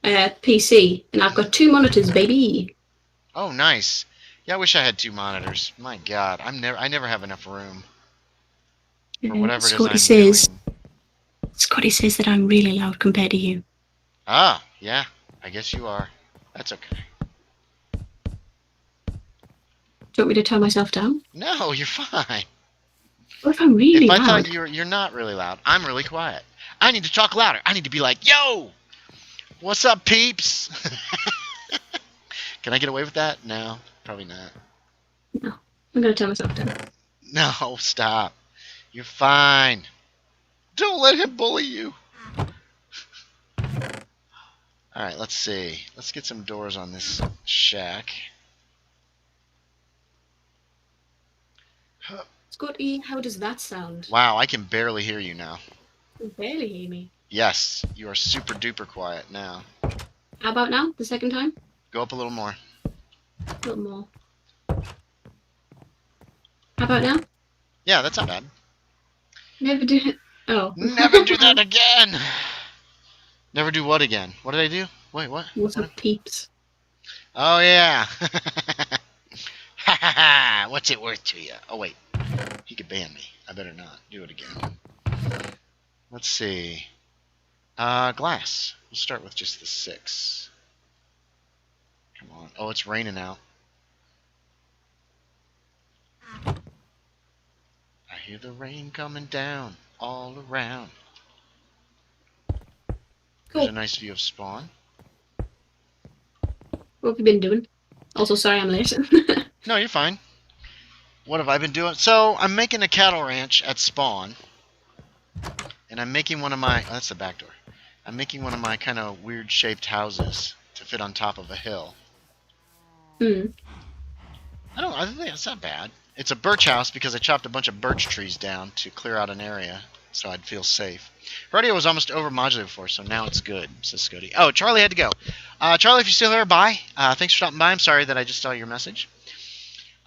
PC, and I've got 2 monitors, baby. Oh, nice. Yeah, I wish I had 2 monitors. My God, I never have enough room for whatever it is I'm doing. Scotty says that I'm really loud compared to you. Ah, yeah. I guess you are. That's okay. Do you want me to turn myself down? No, you're fine. What if I'm really If I loud? thought you're not really loud, I'm really quiet. I need to talk louder. I need to be like, yo, what's up, peeps? Can I get away with that? No, probably not. No, I'm gonna turn myself down. No, stop. You're fine. Don't let him bully you. Alright, let's see. Let's get some doors on this shack. Scotty, how does that sound? Wow, I can barely hear you now. You can barely hear me. Yes, you are super duper quiet now. How about now? The second time? Go up a little more. A little more. How about now? Yeah, that's not bad. Never do it. Oh. Never do that again! Never do what again? What did I do? Wait, what? What's up, peeps? Oh, yeah. Ha ha ha! What's it worth to you? Oh, wait. He could ban me. I better not do it again. Let's see. Glass. We'll start with just the 6. Come on. Oh, it's raining out. I hear the rain coming down all around. Cool. There's a nice view of spawn. What have you been doing? Also, sorry I'm late. No, you're fine. What have I been doing? So, I'm making a cattle ranch at spawn. And I'm making one of my... Oh, that's the back door. I'm making one of my kind of weird-shaped houses to fit on top of a hill. I think that's not bad. It's a birch house because I chopped a bunch of birch trees down to clear out an area so I'd feel safe. Radio was almost over-modulated before, so now it's good, says Scoti. Oh, Charlie had to go. Charlie, if you're still here, bye. Thanks for stopping by. I'm sorry that I just saw your message.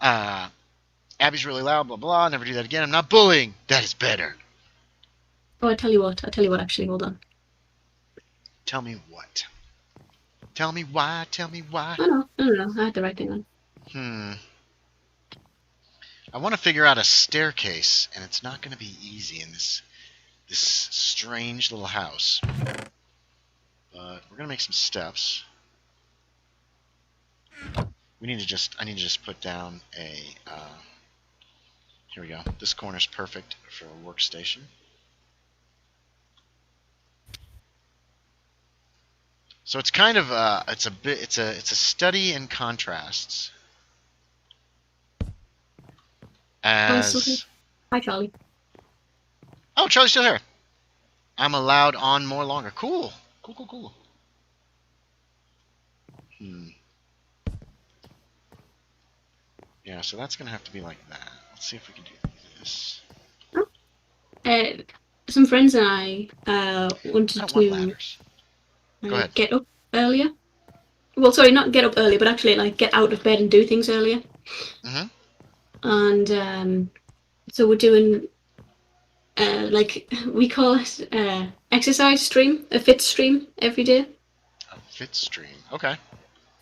Abby's really loud, blah, blah. Never do that again. I'm not bullying. That is better. Oh, I tell you what, actually, hold on. Tell me what? Tell me why, tell me why. Oh, no, I had the right thing on. I want to figure out a staircase, and it's not going to be easy in this strange little house. But we're going to make some steps. I need to just put down a, here we go. This corner's perfect for a workstation. So it's kind of it's a study in contrasts. As Hi, Charlie. Oh, Charlie's still here. I'm allowed on more longer. Cool. Cool. Yeah, so that's gonna have to be like that. Let's see if we can do this. Some friends and I wanted to ladders. Go ahead. Get up earlier. Well, sorry, not get up early, but actually like get out of bed and do things earlier. And so we're doing like we call it exercise stream, a fit stream every day. A fit stream, okay.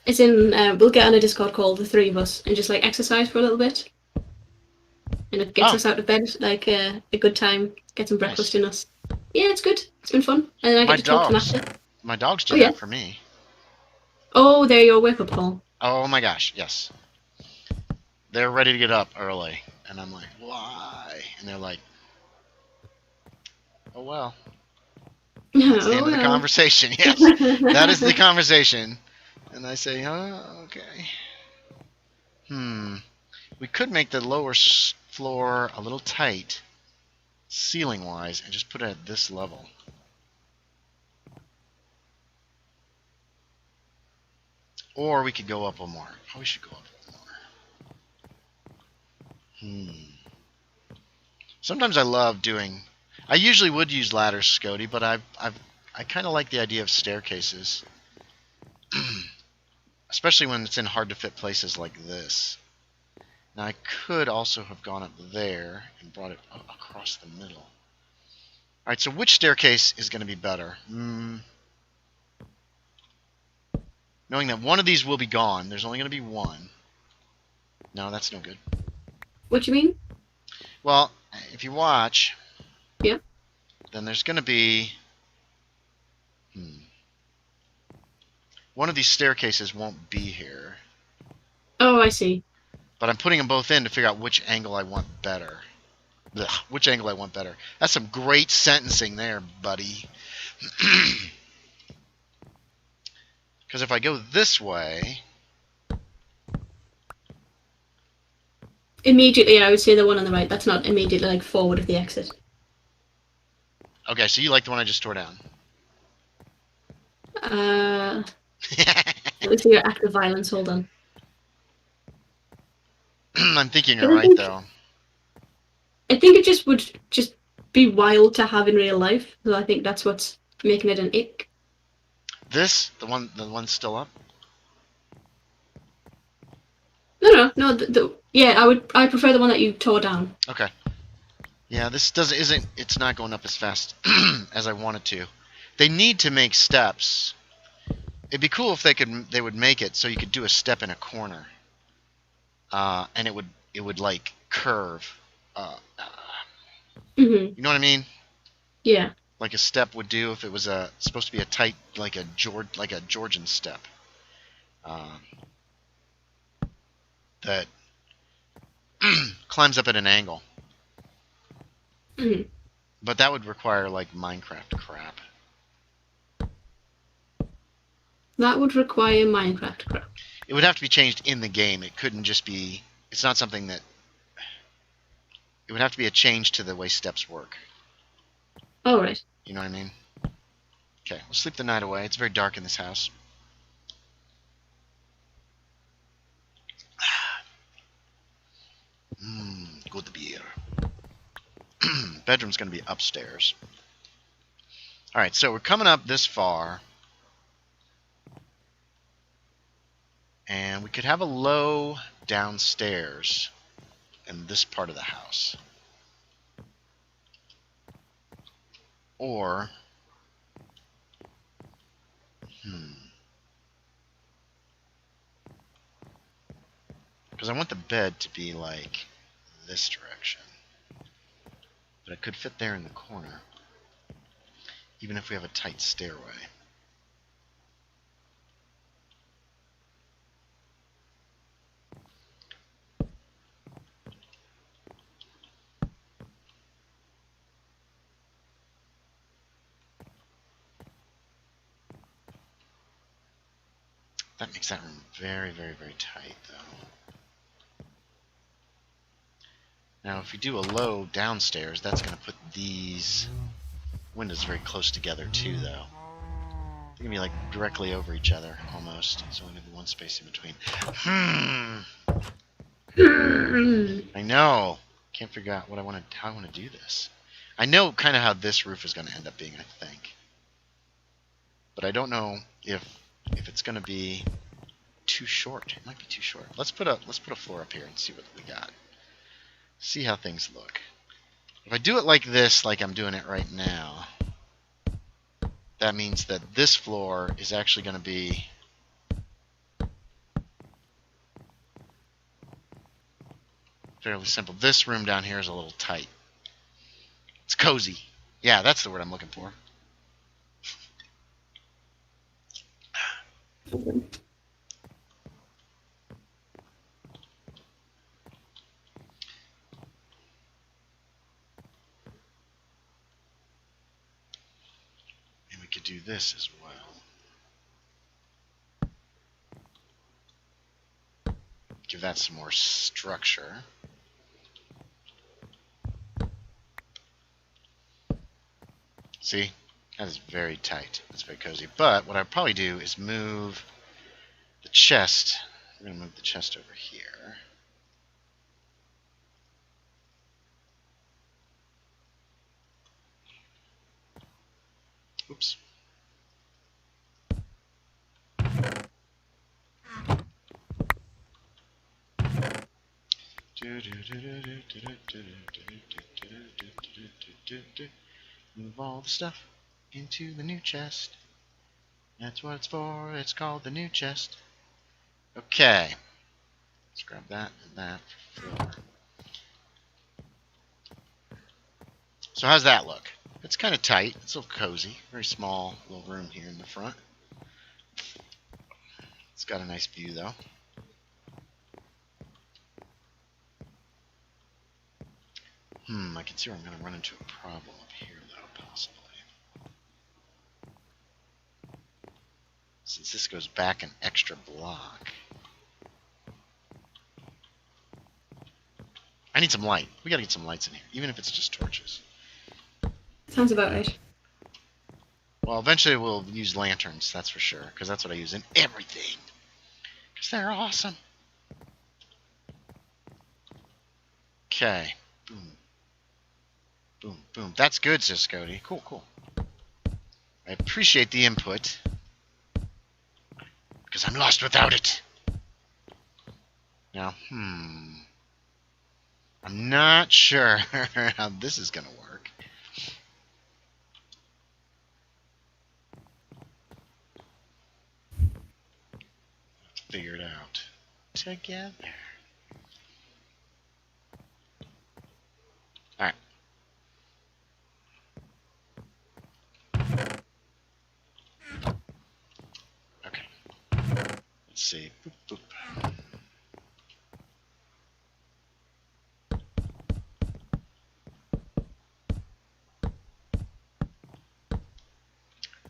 As in, we'll get on a Discord call, the 3 of us, and just like exercise for a little bit. And it gets us out of bed, like a good time, get some breakfast in us. Yeah, it's good. It's been fun. And then I get to talk to them after. My dogs do that for me. Oh, they're your wake-up call. Oh my gosh, yes. They're ready to get up early. And I'm like, why? And they're like, oh well. That's the end of the conversation, yes. That is the conversation. And I say, oh, okay. We could make the lower floor a little tight, ceiling-wise, and just put it at this level. Or we could go up one more. Probably should go up one more. Sometimes I love doing... I usually would use ladders, Scoti, but I kind of like the idea of staircases. Especially when it's in hard-to-fit places like this. Now, I could also have gone up there and brought it across the middle. Alright, so which staircase is going to be better? Knowing that one of these will be gone. There's only going to be one. No, that's no good. What do you mean? Well, if you watch... Yeah. Then there's going to be... One of these staircases won't be here. Oh, I see. But I'm putting them both in to figure out which angle I want better. Ugh, which angle I want better. That's some great sentencing there, buddy. Because if I go this way... Immediately, I would say the one on the right. That's not immediately like forward of the exit. Okay, so you like the one I just tore down. Let me see your act of violence. Hold on. I'm thinking you're right, though. I think it just would just be wild to have in real life. So I think that's what's making it an ick. This? The one's still up? No. Yeah, I prefer the one that you tore down. Okay. Yeah, this it's not going up as fast as I want it to. They need to make steps. It'd be cool if they would make it so you could do a step in a corner. And it would like curve. You know what I mean? Yeah. Like a step would do if it was supposed to be a tight, like a Georgian step. That climbs up at an angle. But that would require like Minecraft crap. That would require Minecraft crap. It would have to be changed in the game. It couldn't just be... It's not something that... It would have to be a change to the way steps work. Oh, right. You know what I mean? Okay, we'll sleep the night away. It's very dark in this house. Good beer. Bedroom's going to be upstairs. Alright, so we're coming up this far. And we could have a low downstairs in this part of the house. Or... Because I want the bed to be like this direction. But it could fit there in the corner. Even if we have a tight stairway. That makes that room very, very, very tight, though. Now, if we do a low downstairs, that's going to put these windows very close together, too, though. They're going to be, like, directly over each other, almost. So only one space in between. I know. Can't figure out how I want to do this. I know kind of how this roof is going to end up being, I think. But I don't know if it's going to be too short. It might be too short. Let's put a floor up here and see what we got. See how things look. If I do it like this, like I'm doing it right now, that means that this floor is actually going to be fairly simple. This room down here is a little tight. It's cozy. Yeah, that's the word I'm looking for. And we could do this as well. Give that some more structure. See? That is very tight. That's very cozy. But what I'd probably do is move the chest. We're going to move the chest over here. Oops. Move all the stuff into the new chest. That's what it's for. It's called the new chest. Okay. Let's grab that and that for floor. So how's that look? It's kind of tight. It's a little cozy. Very small little room here in the front. It's got a nice view though. I can see where I'm going to run into a problem up here though, possibly. Since this goes back an extra block. I need some light. We gotta get some lights in here, even if it's just torches. Sounds about right. Well, eventually we'll use lanterns, that's for sure, because that's what I use in everything. Because they're awesome. Okay. Boom. Boom, boom. That's good, says Scoti. Cool, cool. I appreciate the input. Because I'm lost without it. Now, I'm not sure how this is going to work. Let's figure it out together. Alright. Okay. Let's see. Boop, boop.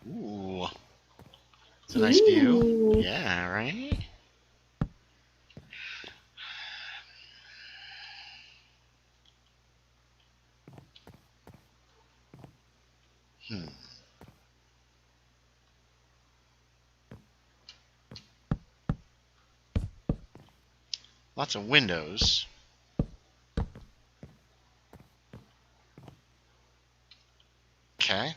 Ooh. It's a nice view. Yeah, right? Lots of windows. Okay.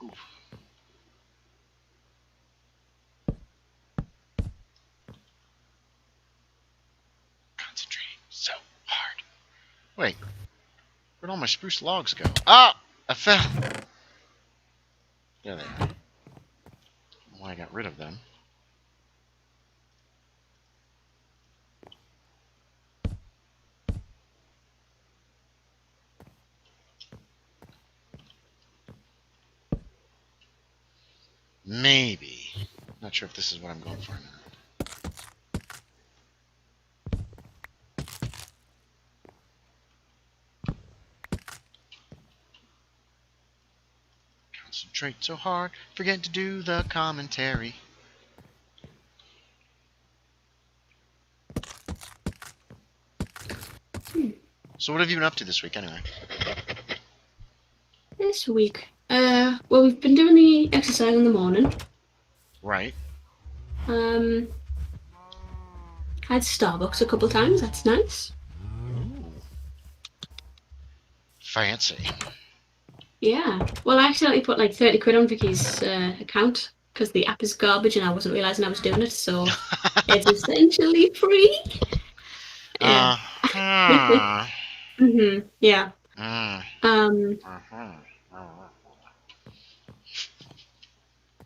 Ooh. Concentrating so hard. Wait. Where'd all my spruce logs go? Ah! I fell! There they are. Why I got rid of them. Maybe. Not sure if this is what I'm going for now. Concentrate so hard, forget to do the commentary. So what have you been up to this week anyway? This week? Well, we've been doing the exercise in the morning. Right. Had Starbucks a couple times, that's nice. Ooh. Fancy. Yeah. Well, I accidentally put like 30 quid on Vicky's account because the app is garbage and I wasn't realising I was doing it, so it's essentially free. Yeah. Yeah.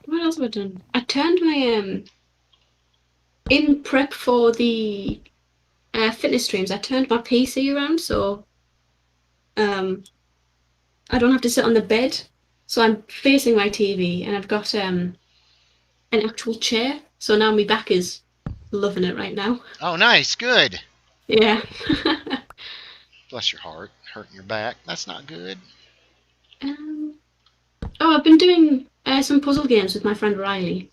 What else have I done? I turned my in prep for the fitness streams. I turned my PC around so I don't have to sit on the bed. So I'm facing my TV and I've got an actual chair. So now my back is loving it right now. Oh, nice. Good. Yeah. Bless your heart. Hurting your back. That's not good. I've been doing some puzzle games with my friend Riley.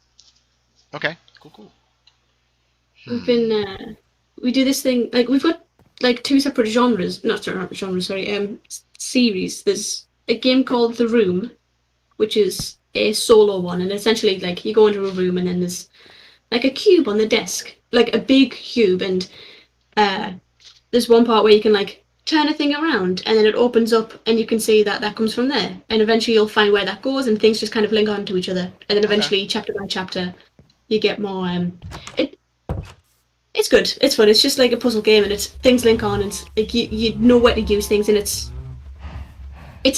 Okay. Cool, cool. We've been we do this thing, like we've got like two separate genres. Not genres, sorry. Series. There's a game called The Room, which is a solo one, and essentially like you go into a room and then there's like a cube on the desk, like a big cube, and there's one part where you can like turn a thing around and then it opens up and you can see that that comes from there, and eventually you'll find where that goes and things just kind of link on to each other, and then eventually chapter by chapter you get more it's good, it's fun, it's just like a puzzle game and it's things link on and it's, like you know where to use things, and it's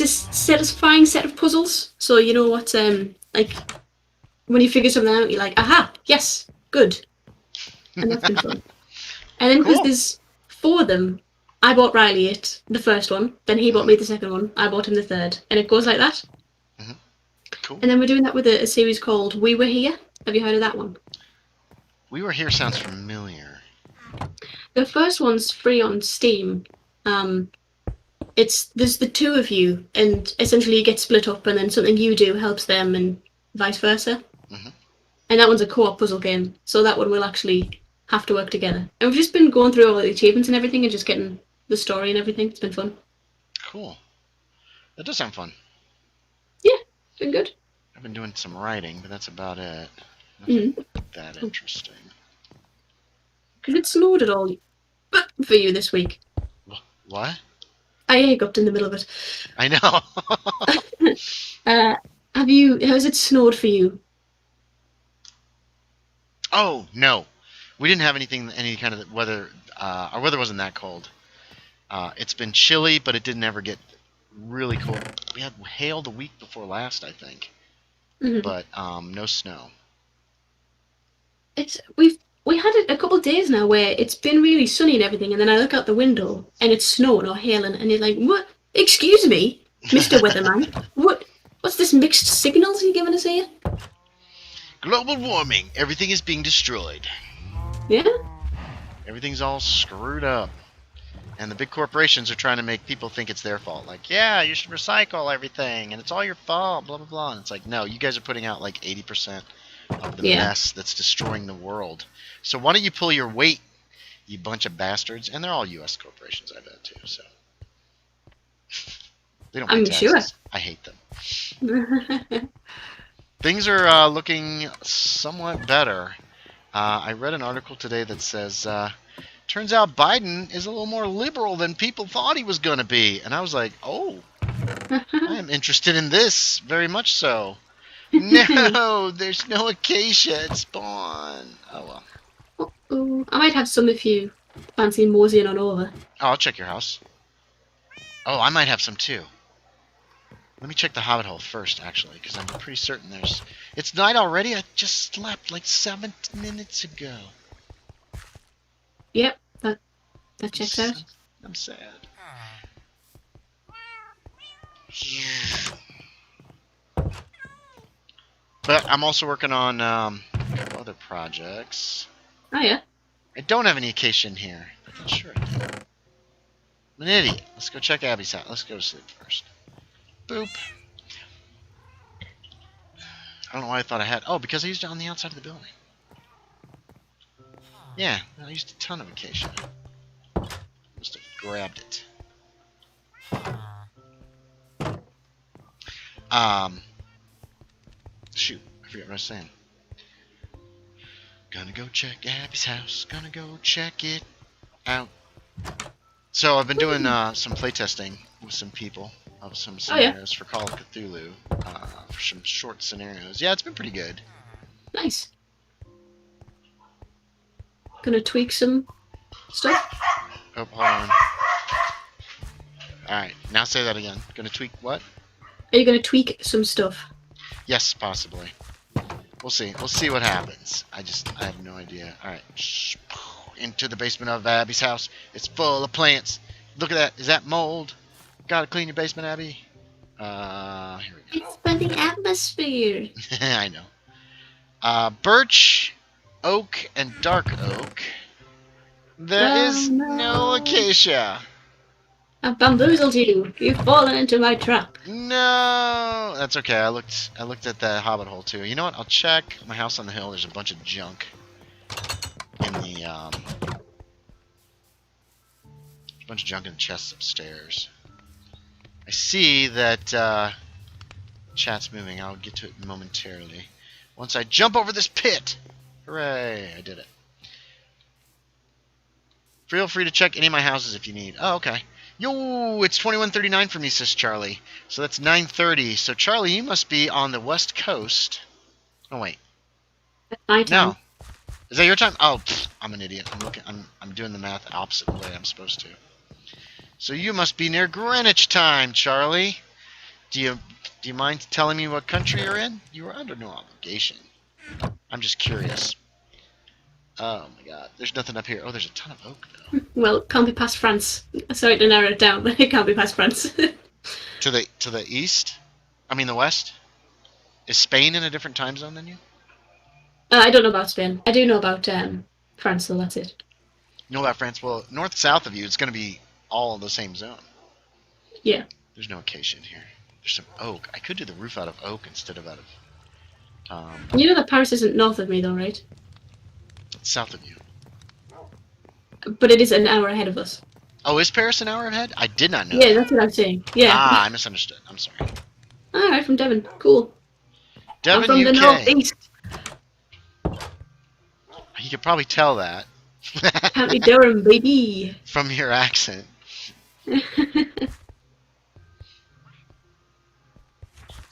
a satisfying set of puzzles, so you know what like when you figure something out you're like, aha, yes, good, and that's been fun. And then because there's 4 of them, I bought Riley the first one, then he bought me the second one, I bought him the third, and it goes like that. Cool. And then we're doing that with a series called We Were Here. Have you heard of that one? We Were Here sounds familiar. The first one's free on Steam. There's the 2 of you, and essentially you get split up, and then something you do helps them, and vice versa. And that one's a co-op puzzle game, so that one will actually have to work together. And we've just been going through all the achievements and everything, and just getting the story and everything. It's been fun. Cool. That does sound fun. Yeah, it's been good. I've been doing some writing, but that's about it. Nothing that interesting. Because it snowed at all for you this week. What? I hiccuped in the middle of it. I know. Has it snowed for you? Oh, no. We didn't have any kind of weather. Our weather wasn't that cold. It's been chilly, but it didn't ever get really cold. We had hail the week before last, I think. But no snow. We had it a couple of days now where it's been really sunny and everything, and then I look out the window and it's snowing or hailing, and you're like, what? Excuse me, Mr. Weatherman. What's this mixed signals you're giving us here? Global warming. Everything is being destroyed. Yeah? Everything's all screwed up. And the big corporations are trying to make people think it's their fault. Like, yeah, you should recycle everything, and it's all your fault, blah, blah, blah. And it's like, no, you guys are putting out like 80% of the mess that's destroying the world. So why don't you pull your weight, you bunch of bastards? And they're all U.S. corporations, I bet, too. So they don't pay taxes. Sure. I hate them. Things are looking somewhat better. I read an article today that says, turns out Biden is a little more liberal than people thought he was going to be. And I was like, oh, I am interested in this, very much so. No, there's no acacia at spawn. Oh, well. Uh-oh. I might have some if you fancy moseying on over. Oh, I'll check your house. Oh, I might have some too. Let me check the hobbit hole first, actually, because I'm pretty certain there's... It's night already? I just slept like 7 minutes ago. Yep, that checks out. I'm sad. But I'm also working on other projects. Oh, yeah? I don't have any acacia in here. But I'm sure I do. I'm an idiot. Let's go check Abby's house. Let's go to sleep first. Boop. I don't know why I thought I had... Oh, because I used it on the outside of the building. Yeah, I used a ton of acacia. Must have grabbed it. Shoot, I forget what I was saying. Gonna go check Abby's house. Gonna go check it out. So I've been doing some playtesting with some people of some scenarios for Call of Cthulhu. For some short scenarios. Yeah, it's been pretty good. Nice. Gonna tweak some stuff? Oh, hold on. Alright, now say that again. Gonna tweak what? Are you gonna tweak some stuff? Yes, possibly. We'll see. We'll see what happens. I have no idea. Alright. Into the basement of Abby's house. It's full of plants. Look at that. Is that mold? Gotta clean your basement, Abby. Here we go. It's for the atmosphere. I know. Birch, oak, and dark oak. There is no acacia. I've bamboozled you. You've fallen into my trap. No, that's okay. I looked at the hobbit hole too. You know what? I'll check my house on the hill. There's a bunch of junk in the a bunch of junk in the chests upstairs. I see that chat's moving. I'll get to it momentarily. Once I jump over this pit. Hooray, I did it. Feel free to check any of my houses if you need. Oh, okay. Yo, it's 21:39 for me, says Charlie. So that's 9:30. So Charlie, you must be on the west coast. Oh wait. My time. No. Is that your time? Oh, I'm an idiot. I'm doing the math opposite the way I'm supposed to. So you must be near Greenwich time, Charlie. Do you mind telling me what country you're in? You are under no obligation. I'm just curious. Oh my god, there's nothing up here. Oh, there's a ton of oak though. Well, can't be past France. Sorry to narrow it down, but it can't be past France. To the east? I mean the west? Is Spain in a different time zone than you? I don't know about Spain. I do know about France, though. That's it. You know about France? Well, north-south of you, it's going to be all the same zone. Yeah. There's no occasion here. There's some oak. I could do the roof out of oak instead of out of... You know that Paris isn't north of me, though, right? It's south of you. But it is an hour ahead of us. Oh, is Paris an hour ahead? I did not know Yeah, that. that's what I'm saying. Yeah. Ah, I misunderstood. I'm sorry. Alright, from Devon. Cool. Devon, I'm from UK. the northeast. You could probably tell that. County Durham, baby. From your accent. It's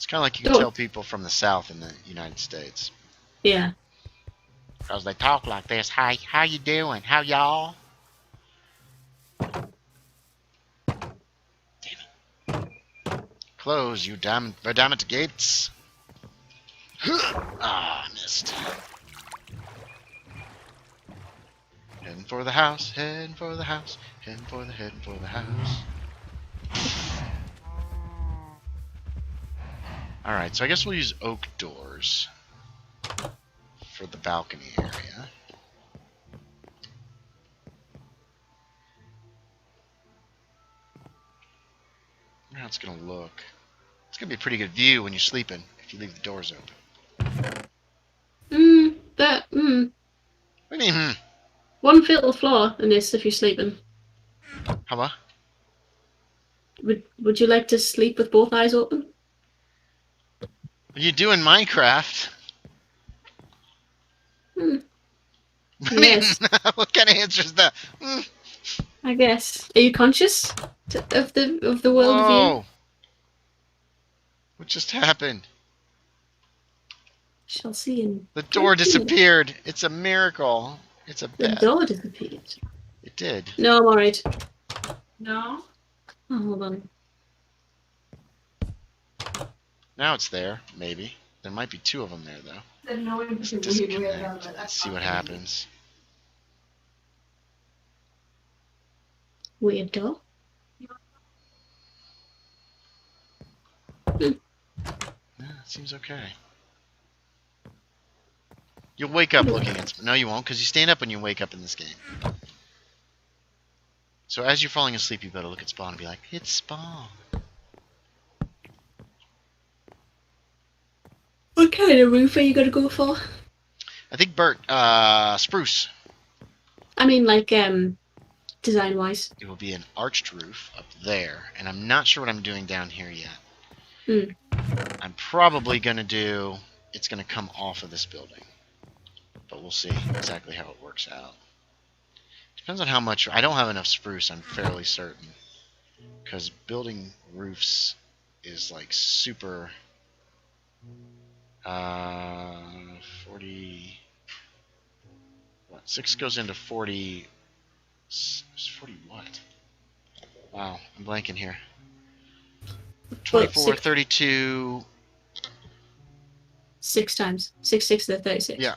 kind of like you can tell people from the South in the United States. Yeah. Because they talk like this. Hi, how you doing? How y'all? Damn it. Close, you damn it gates. Ah, missed. Heading for the house, heading for the house, heading for the house. Alright, so I guess we'll use oak doors for the balcony area. I wonder how it's gonna look. It's gonna be a pretty good view when you're sleeping if you leave the doors open. What do you mean, One fatal flaw in this if you're sleeping. How about? Would you like to sleep with both eyes open? What you do in Minecraft? Yes. What kind of answer is that? I guess. Are you conscious of the world of you? What just happened? Shall see in the door disappeared. It's a miracle. It's a The door disappeared. It did. No, I'm alright. No? Oh, hold on. Now it's there, maybe. There might be two of them there, though. Let's see what happens. Weird door. Yeah, it seems okay. You'll wake up looking at... No, you won't, because you stand up when you wake up in this game. So as you're falling asleep, you better look at Spawn and be like, it's Spawn. What kind of roof are you going to go for? I think spruce. I mean, like, design-wise. It will be an arched roof up there, and I'm not sure what I'm doing down here yet. I'm probably going to do... It's going to come off of this building. But we'll see exactly how it works out. Depends on how much... I don't have enough spruce, I'm fairly certain. Because building roofs is like super... 40... What? 6 goes into 40... 40 what? Wow, I'm blanking here. 24, 32... 6 times. 6 is 36. Yeah.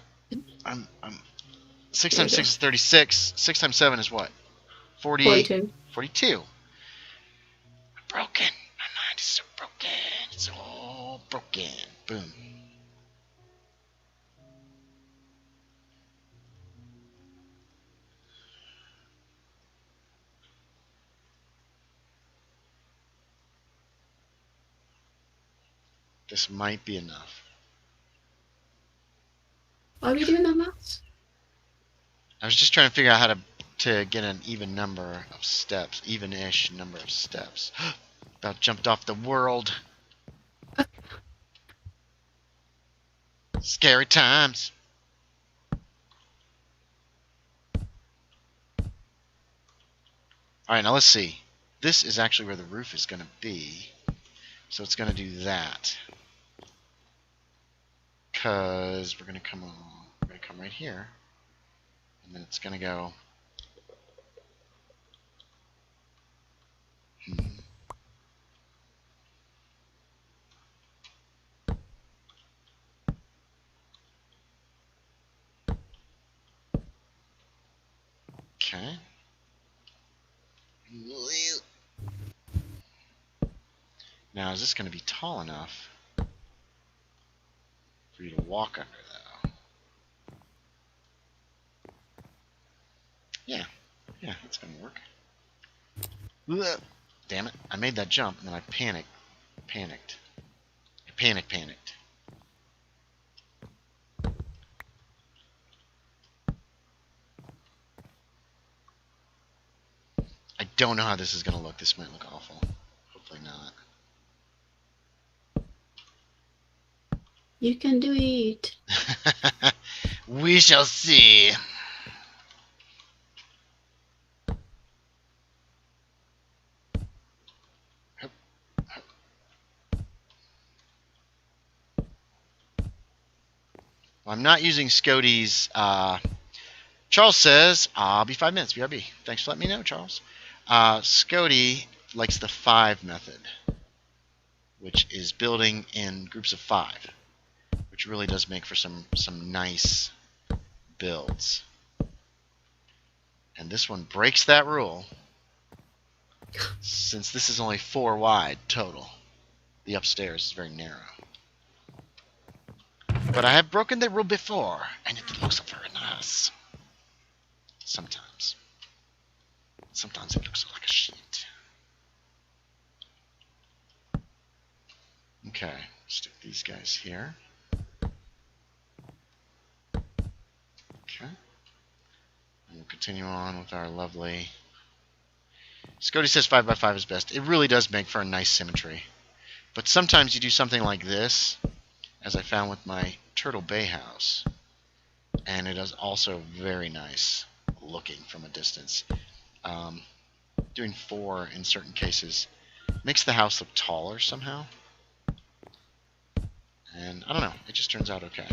I'm 6 times 6 is 36. 6 times 7 is what? 42. 42. I'm broken. My mind is so broken. It's all broken. Boom. This might be enough. Why are we doing that, Matt? I was just trying to figure out how to to get an even number of steps, even-ish number of steps. About jumped off the world. Scary times. Alright, now let's see. This is actually where the roof is going to be. So it's going to do that. Because we're going to come right here. And then it's going to go... Okay. Now, is this going to be tall enough for you to walk under, though? Yeah. Yeah, that's going to work. Ugh. Damn it. I made that jump, and then I panicked. I panicked. I don't know how this is going to look. This might look awful. Hopefully not. You can do it. We shall see. Well, I'm not using Scoti's. Charles says, I'll be 5 minutes, BRB. Thanks for letting me know, Charles. Scoti likes the 5 method, which is building in groups of 5, which really does make for some nice builds. And this one breaks that rule, since this is only 4 wide total. The upstairs is very narrow. But I have broken the rule before, and it looks very nice. Sometimes. Sometimes it looks like a sheet. Okay, stick these guys here. Okay. And we'll continue on with our lovely... Scoti says 5x5 is best. It really does make for a nice symmetry. But sometimes you do something like this, as I found with my Turtle Bay house, and it is also very nice looking from a distance. Doing 4 in certain cases makes the house look taller somehow, and I don't know, it just turns out okay.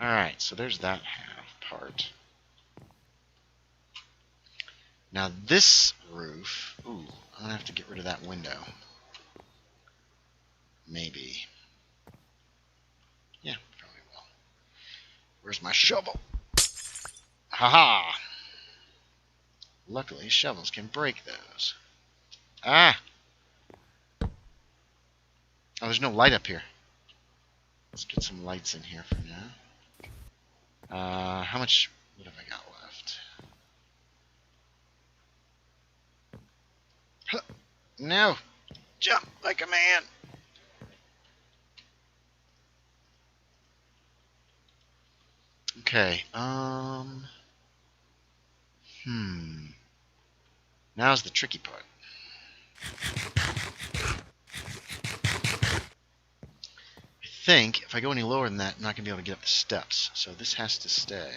Alright, so there's that half part. Now this roof, ooh, I'm gonna have to get rid of that window. Maybe. Yeah, probably will. Where's my shovel? Haha! Luckily, shovels can break those. Ah! Oh, there's no light up here. Let's get some lights in here for now. How much wood have I got left? Huh. No! Jump like a man! Okay, Now's the tricky part. I think if I go any lower than that, I'm not going to be able to get up the steps. So this has to stay.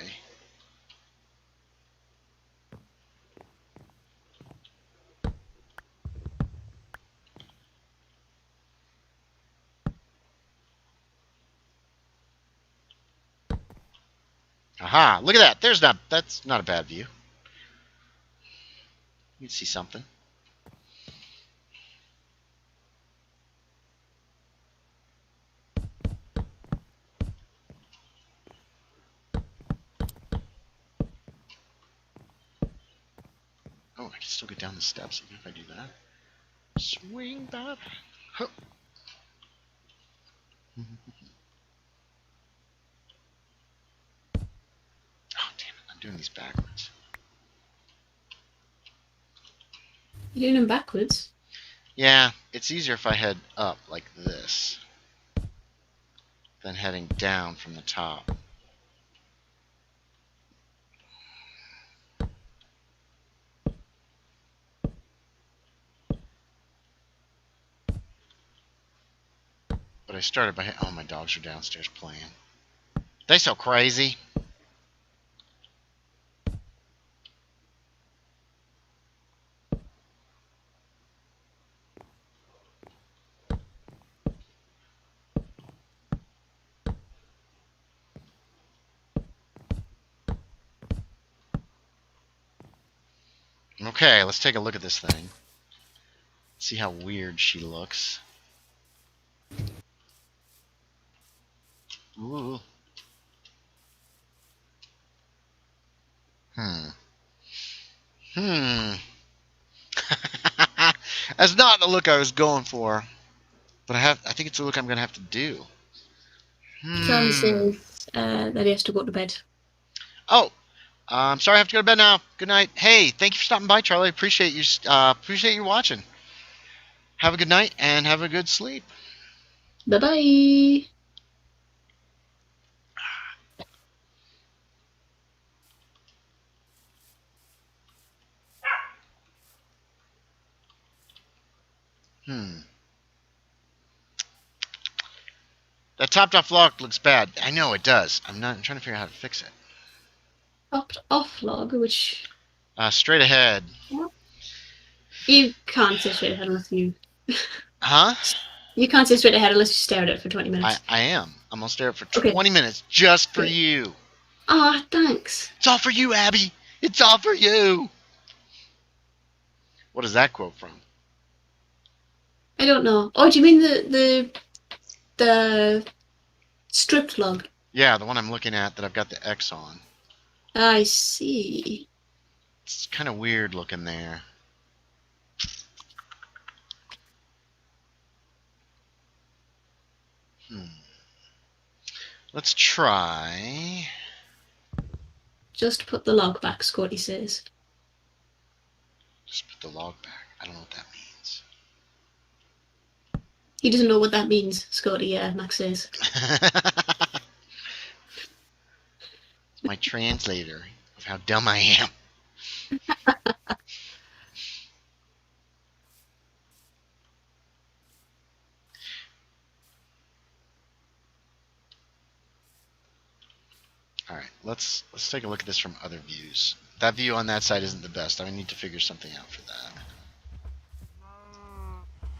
Aha! Look at that. That's not a bad view. You can see something. Oh, I can still get down the steps even if I do that. Swing that. Huh. Oh, damn it. I'm doing these backwards. You're doing them backwards? Yeah, it's easier if I head up like this than heading down from the top. I started by... Oh, my dogs are downstairs playing. They so crazy. Okay, let's take a look at this thing. See how weird she looks. Ooh. That's not the look I was going for. But I think it's the look I'm going to have to do. Charlie says that he has to go to bed. Oh, I'm sorry I have to go to bed now. Good night. Hey, thank you for stopping by, Charlie. Appreciate you watching. Have a good night and have a good sleep. Bye-bye. That topped-off log looks bad. I know it does. I'm trying to figure out how to fix it. Topped off log, which... Straight ahead. You can't sit straight ahead unless you... Huh? You can't sit straight ahead unless you stare at it for 20 minutes. I am. I'm going to stare at it for 20 minutes just for you. Ah, thanks. It's all for you, Abby. It's all for you. What is that quote from? I don't know. Oh, do you mean the stripped log? Yeah, the one I'm looking at that I've got the X on. I see. It's kind of weird looking there. Let's try... Just put the log back, Scoti says. Just put the log back. I don't know what that means. He doesn't know what that means, Scoti, Max says. It's my translator of how dumb I am. Alright, let's take a look at this from other views. That view on that side isn't the best. I need to figure something out for that.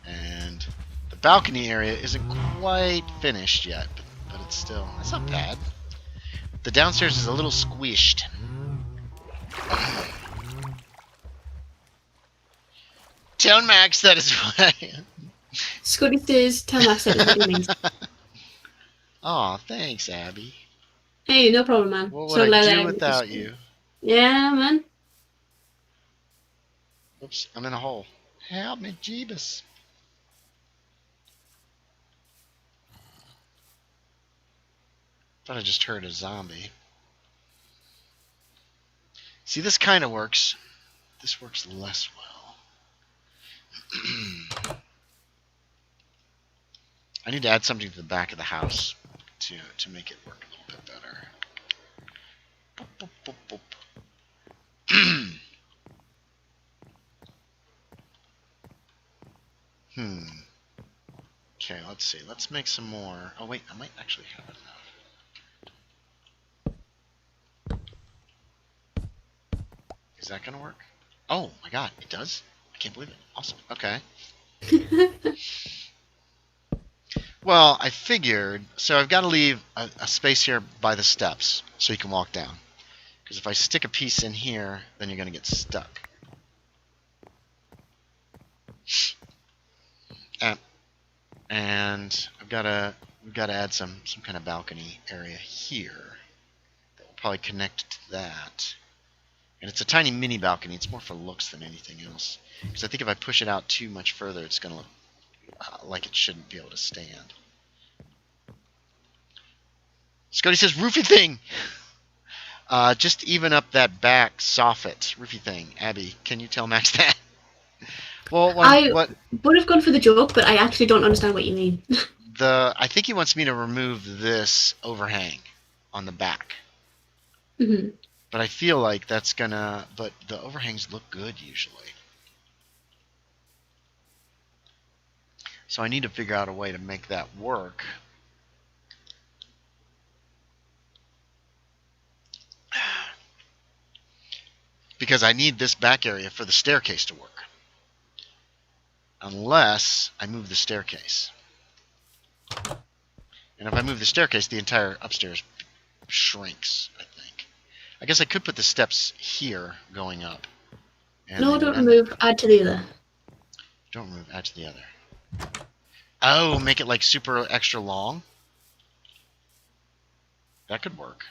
And the balcony area isn't quite finished yet, but it's still... That's not bad. The downstairs is a little squished. Tell Max that is what I am. Scoti says, tell Max that is what he means. Aw, thanks, Abby. Hey, no problem, man. What would I do without you? Yeah, man. Oops, I'm in a hole. Help me, Jeebus. Thought I just heard a zombie. See, this kind of works. This works less well. I need to add something to the back of the house to make it work a little bit better. Boop, boop, boop, boop. Okay, let's see. Let's make some more. Oh wait, I might actually have enough. Is that gonna work? Oh my god, it does? I can't believe it. Awesome. Okay. Well, I figured, so I've got to leave a space here by the steps so you can walk down. Because if I stick a piece in here, then you're going to get stuck. And we've got to add some kind of balcony area here that will probably connect to that. And it's a tiny mini balcony. It's more for looks than anything else. Because I think if I push it out too much further, it's going to look like it shouldn't be able to stand. Scoti says, roofy thing! Just even up that back soffit, roofy thing. Abby, can you tell Max that? Well, I would have gone for the joke, but I actually don't understand what you mean. I think he wants me to remove this overhang on the back. Mm-hmm. But I feel like that's gonna... But the overhangs look good, usually. So I need to figure out a way to make that work. Because I need this back area for the staircase to work. Unless I move the staircase. And if I move the staircase, the entire upstairs shrinks, I think. I guess I could put the steps here going up. And No, don't remove. Add to the other. Don't remove. Add to the other. Oh, make it like super extra long? That could work.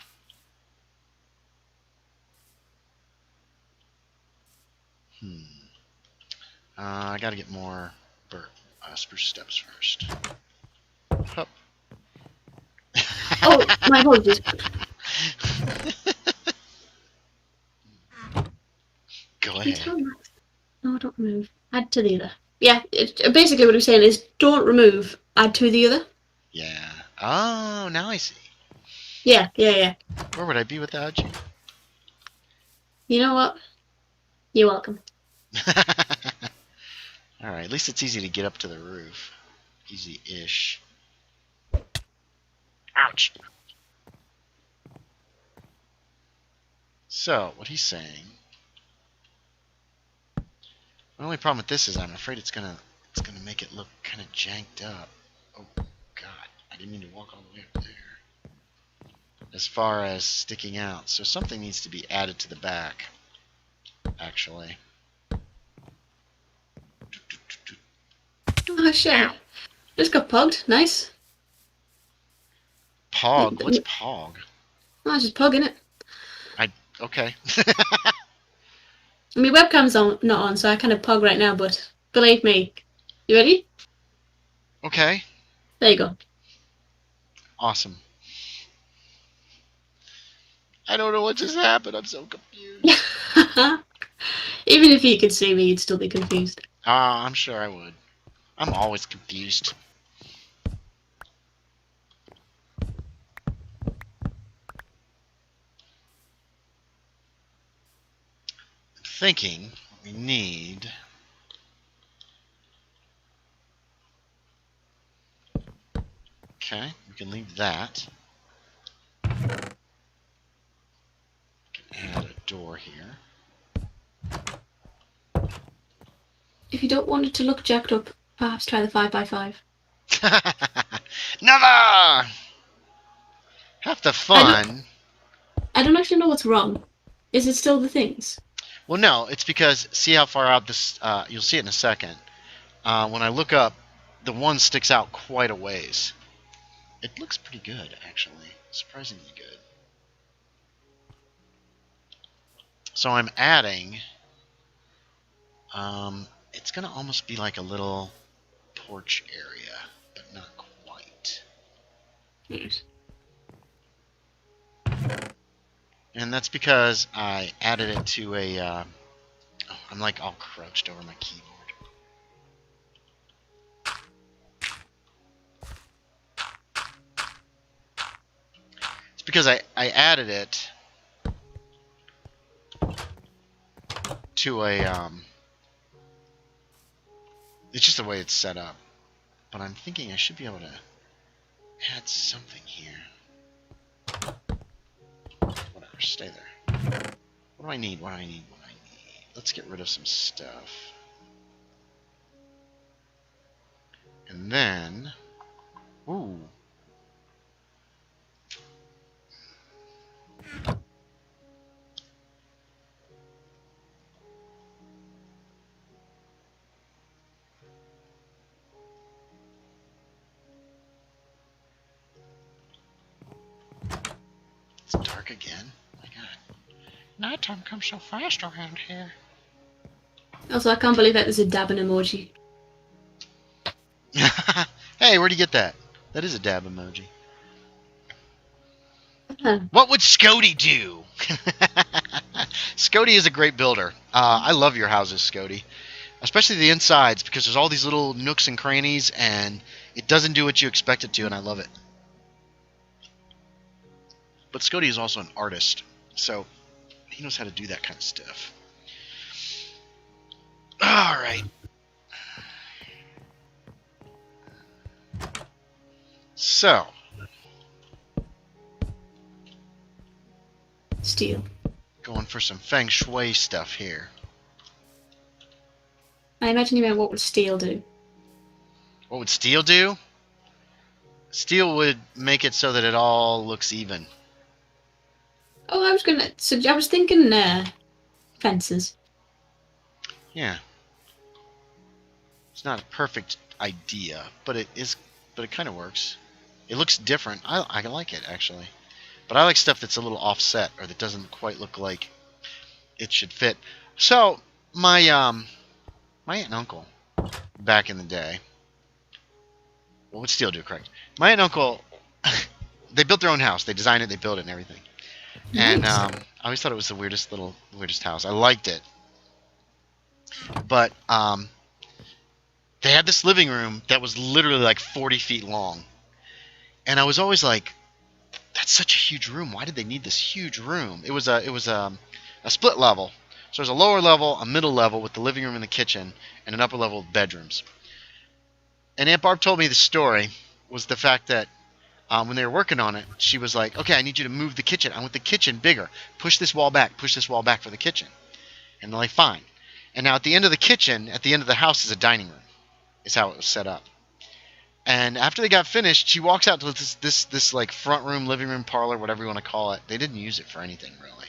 I gotta get more spruce steps first. Hup. Oh, my apologies. Go ahead. No, don't remove. Add to the other. Yeah, basically what I'm saying is don't remove. Add to the other. Yeah. Oh, now I see. Yeah. Where would I be without you? You know what? You're welcome. Alright, at least it's easy to get up to the roof. Easy-ish. Ouch! So, what he's saying... The only problem with this is I'm afraid it's gonna make it look kind of janked up. Oh, God. I didn't mean to walk all the way up there. As far as sticking out. So something needs to be added to the back, actually. Oh, shit. Just got pogged. Nice. Pog? What's pog? Oh, it's just pog, innit? Okay. My webcam's not on, so I kind of pog right now, but believe me. You ready? Okay. There you go. Awesome. I don't know what just happened. I'm so confused. Even if you could see me, you'd still be confused. I'm sure I would. I'm always confused. I'm thinking we need... Okay, we can leave that. We can add a door here. If you don't want it to look jacked up, perhaps try the 5x5. Never! Half the fun... I don't actually know what's wrong. Is it still the things? Well, no, it's because, see how far out this... you'll see it in a second. When I look up, the one sticks out quite a ways. It looks pretty good, actually. Surprisingly good. So I'm adding... it's going to almost be like a little porch area, but not quite. Yes. And that's because I added it to a... I'm like all crouched over my keyboard. It's because I added it to a... It's just the way it's set up. But I'm thinking I should be able to add something here. Whatever, stay there. What do I need? What do I need? What do I need? Let's get rid of some stuff. And then... Ooh. It's dark again. Oh my god. Nighttime comes so fast around here. Also, I can't believe that there's a dabbing emoji. Hey, where'd you get that? That is a dab emoji. Huh. What would Scoti do? Scoti is a great builder. I love your houses, Scoti. Especially the insides, because there's all these little nooks and crannies, and it doesn't do what you expect it to, and I love it. But Scoti is also an artist, so he knows how to do that kind of stuff. Alright. So, Steel. going for some feng shui stuff here. I imagine you meant what would steel do? What would steel do? Steel would make it so that it all looks even. Oh, I was thinking fences. Yeah. It's not a perfect idea, but it is. But it kind of works. It looks different. I like it actually, but I like stuff that's a little offset or that doesn't quite look like it should fit. So my my aunt and uncle back in the day. What would steel do? Correct. My aunt and uncle, they built their own house. They designed it. They built it and everything. And Nice. I always thought it was the weirdest house. I liked it, but they had this living room that was literally like 40 feet long, and I was always like, "That's such a huge room. Why did they need this huge room?" It was a split level, so there's a lower level, a middle level with the living room and the kitchen, and an upper level with bedrooms. And Aunt Barb told me the story was the fact that when they were working on it, she was like, "Okay, I need you to move the kitchen. I want the kitchen bigger. Push this wall back for the kitchen." And they're like, "Fine." And now at the end of the kitchen, at the end of the house, is a dining room. Is how it was set up. And after they got finished, she walks out to this like front room, living room, parlor, whatever you want to call it. They didn't use it for anything really,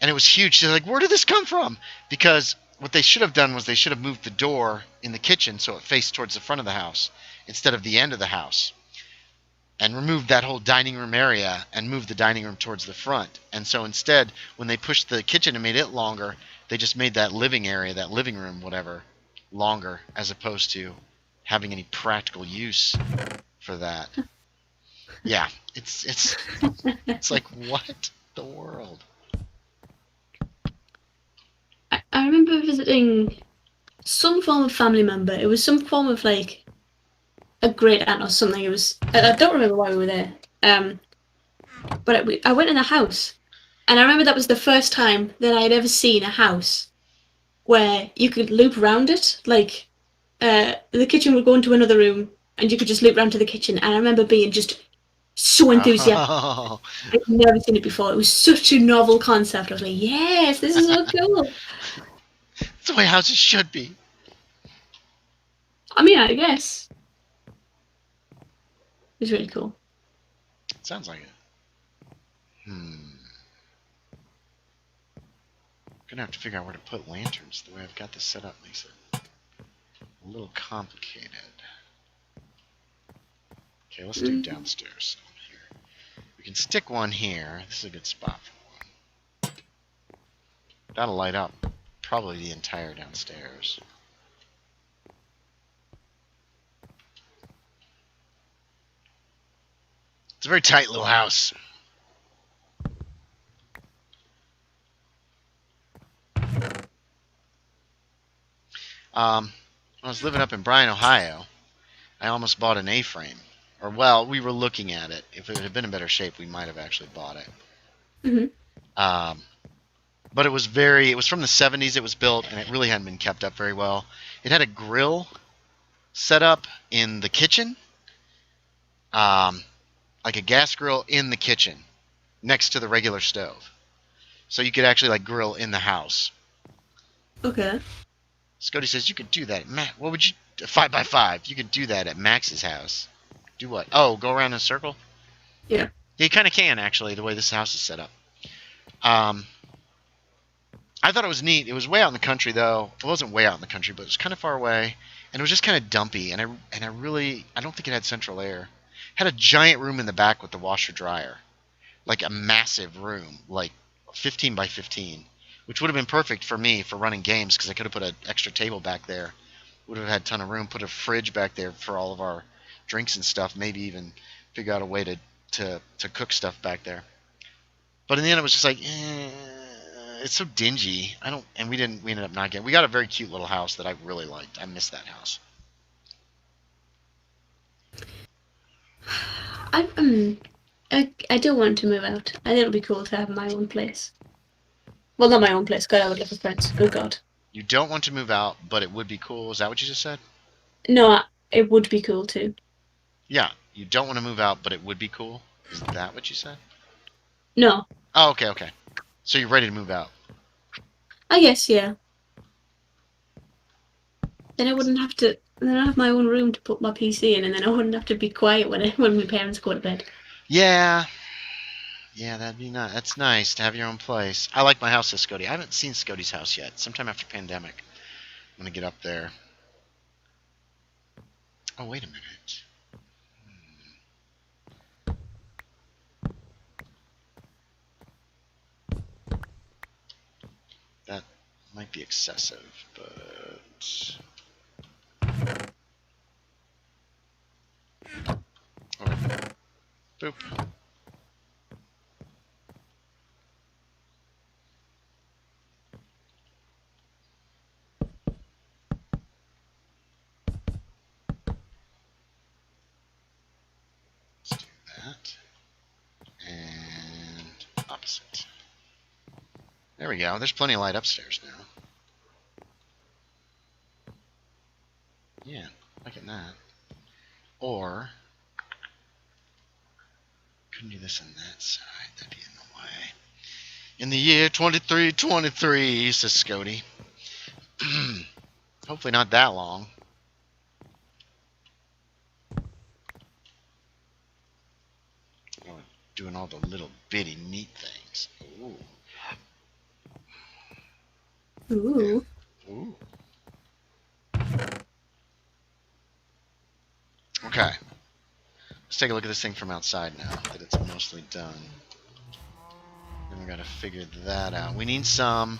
and it was huge. She's like, "Where did this come from?" Because what they should have done was they should have moved the door in the kitchen so it faced towards the front of the house instead of the end of the house, and removed that whole dining room area and moved the dining room towards the front. And so instead, when they pushed the kitchen and made it longer, they just made that living area, that living room, whatever, longer, as opposed to having any practical use for that. Yeah, it's like, what the world? I remember visiting some form of family member. It was some form of like a great aunt or something. It was. I don't remember why we were there. But I went in a house, and I remember that was the first time that I had ever seen a house where you could loop around it. Like the kitchen would go into another room, and you could just loop around to the kitchen. And I remember being just so enthusiastic. Oh, I'd never seen it before. It was such a novel concept. I was like, yes, this is so cool. that's the way houses should be. I mean, I guess. It was really cool. Sounds like it. Gonna have to figure out where to put lanterns the way I've got this set up makes it a little complicated. Okay, let's do downstairs here. We can stick one here. This is a good spot for one. That'll light up probably the entire downstairs. It's a very tight little house. When I was living up in Bryan, Ohio, I almost bought an A-frame. Or, well, we were looking at it. If it had been in better shape, we might have actually bought it. Mm-hmm. But it was from the 70s it was built, and it really hadn't been kept up very well. It had a grill set up in the kitchen, like a gas grill in the kitchen, next to the regular stove. So you could actually like grill in the house. Okay. Scoti says you could do that at what would you 5x5? You could do that at Max's house. Do what? Oh, go around in a circle? Yeah. You kind of can actually, the way this house is set up. I thought it was neat. It was way out in the country though. It wasn't way out in the country, but it was kind of far away, and it was just kind of dumpy. And I don't think it had central air. It had a giant room in the back with the washer dryer, like a massive room, like 15 by 15. Which would have been perfect for me for running games because I could have put an extra table back there. Would have had a ton of room. Put a fridge back there for all of our drinks and stuff. Maybe even figure out a way to cook stuff back there. But in the end, it was just like, it's so dingy. We ended up not getting. We got a very cute little house that I really liked. I miss that house. I do want to move out. I think it'll be cool to have my own place. Well, not my own place, because I would live with friends. Good God. You don't want to move out, but it would be cool. Is that what you just said? No, it would be cool too. Yeah. You don't want to move out, but it would be cool. Is that what you said? No. Oh, okay, okay. So you're ready to move out. I guess, yeah. Then I wouldn't have to. Then I have my own room to put my PC in, and then I wouldn't have to be quiet when my parents go to bed. Yeah. Yeah, that'd be nice. That's nice to have your own place. I like my house at Scoti. I haven't seen Scoti's house yet. Sometime after pandemic, I'm gonna get up there. Oh, wait a minute. That might be excessive, but... Oh, wait a minute. Boop. Let's do that. And opposite. There we go. There's plenty of light upstairs now. Yeah, liking that. Or... couldn't do this on that side. That'd be in the way. In the year 2323, says Scoti. Hopefully not that long. Oh, doing all the little bitty neat things. Ooh. Ooh. Yeah. Ooh. Okay. Let's take a look at this thing from outside now that it's mostly done. Then we gotta figure that out. We need some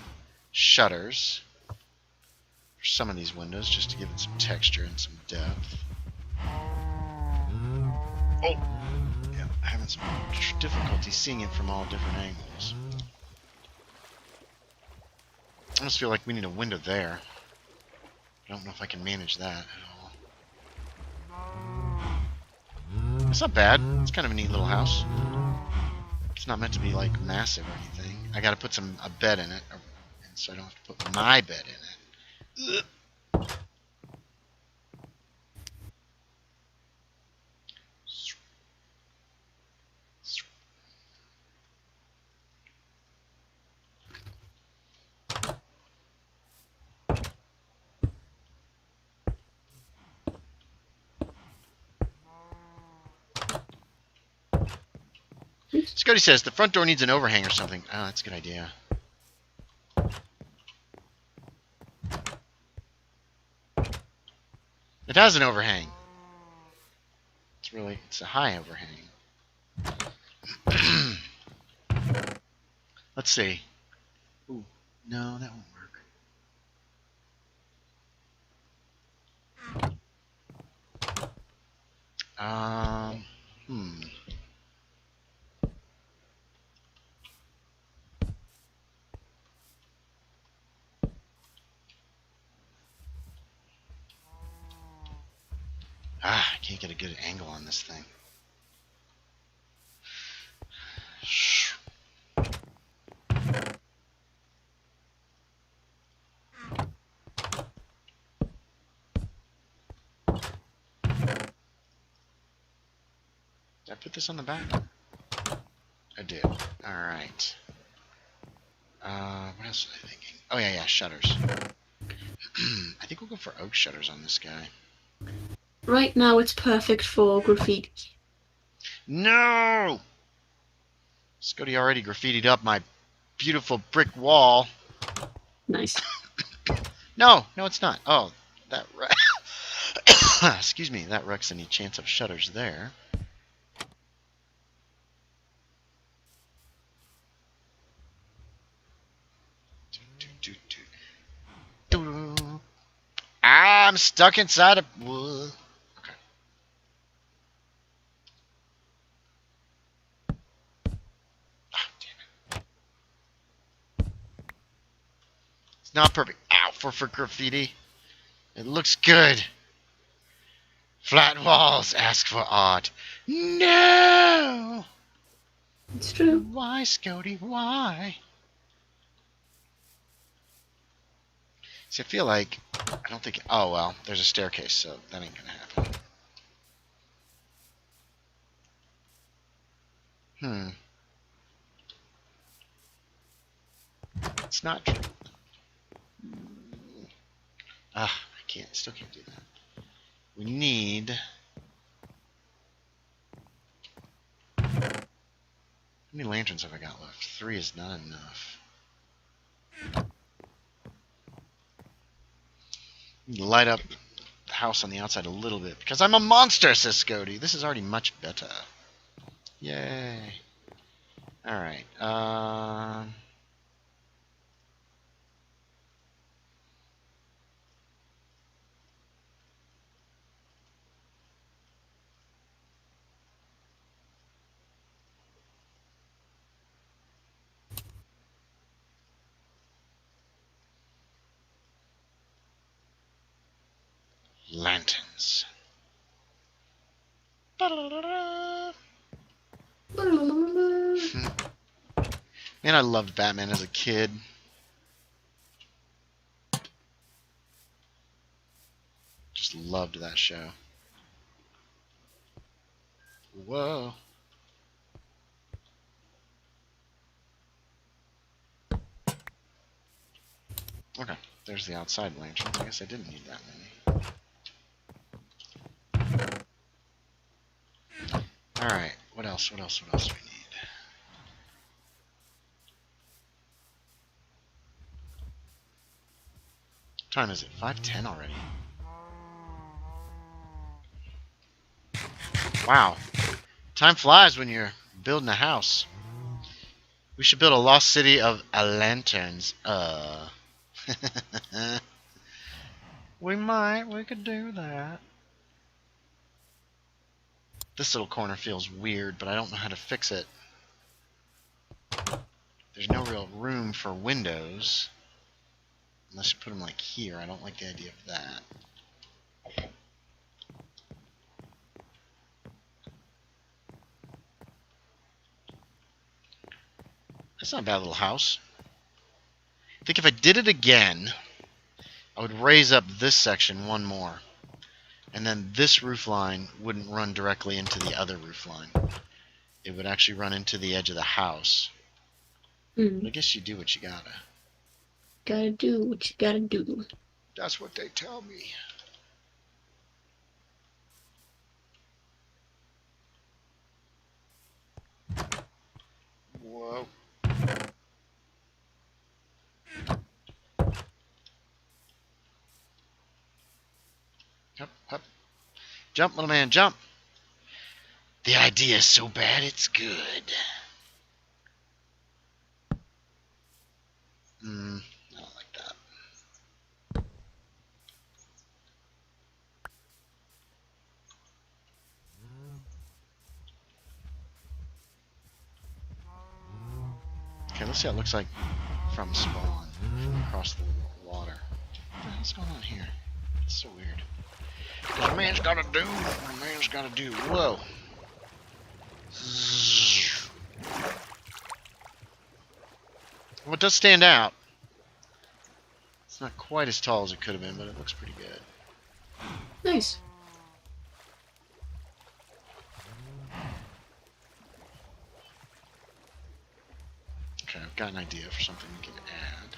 shutters for some of these windows just to give it some texture and some depth. Oh! Yeah, having some difficulty seeing it from all different angles. I almost feel like we need a window there. I don't know if I can manage that at all. It's not bad. It's kind of a neat little house. It's not meant to be like massive or anything. I gotta put a bed in it, so I don't have to put my bed in it. Ugh. Scoti says the front door needs an overhang or something. Oh, that's a good idea. It has an overhang. It's a high overhang. Let's see. Ooh, no, that won't work. I can't get a good angle on this thing. Did I put this on the back? I did. Alright. What else was I thinking? Oh, yeah, shutters. I think we'll go for oak shutters on this guy. Right now it's perfect for graffiti. No! Scoti already graffitied up my beautiful brick wall. Nice. No, it's not. Oh, that excuse me, that wrecks any chance of shutters there. I'm stuck inside a wood. Okay. Oh, damn it. It's not perfect. Ow, for graffiti. It looks good. Flat walls ask for art. No! It's true. Why, Scoti? Why? See, I feel like... I don't think... Oh, well, there's a staircase, so that ain't gonna happen. It's not true. I still can't do that. We need... How many lanterns have I got left? 3 is not enough. Light up the house on the outside a little bit. Because I'm a monster, says Scoti. This is already much better. Yay. Alright. Lanterns. Man, I loved Batman as a kid. Just loved that show. Whoa. Okay, there's the outside lanterns. I guess I didn't need that many. Alright, what else? What else do we need? What time is it? 5:10 already. Wow. Time flies when you're building a house. We should build a lost city of lanterns. We could do that. This little corner feels weird, but I don't know how to fix it. There's no real room for windows. Unless you put them like here. I don't like the idea of that. That's not a bad little house. I think if I did it again, I would raise up this section one more. And then this roof line wouldn't run directly into the other roof line. It would actually run into the edge of the house. But I guess you do what you gotta. Gotta do what you gotta do. That's what they tell me. Whoa. Up, up. Jump, little man, jump. The idea is so bad, it's good. I don't like that. Okay, let's see how it looks like from spawn, from across the water. What the hell's going on here? It's so weird. Because a man's gotta do what a man's gotta do. Whoa. Well, it does stand out. It's not quite as tall as it could have been, but it looks pretty good. Nice. Okay, I've got an idea for something we can add.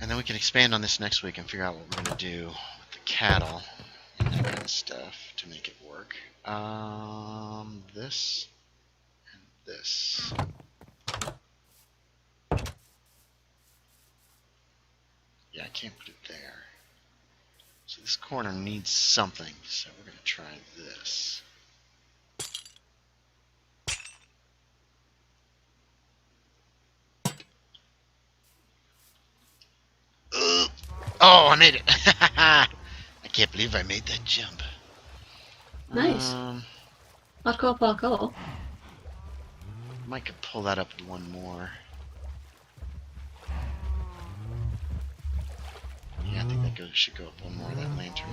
And then we can expand on this next week and figure out what we're going to do with the cattle and that kind of stuff to make it work. This and this. Yeah, I can't put it there. So this corner needs something, so we're going to try this. Oh, I made it! I can't believe I made that jump. Nice. Parkour. Might could pull that up one more. should go up one more of that lantern.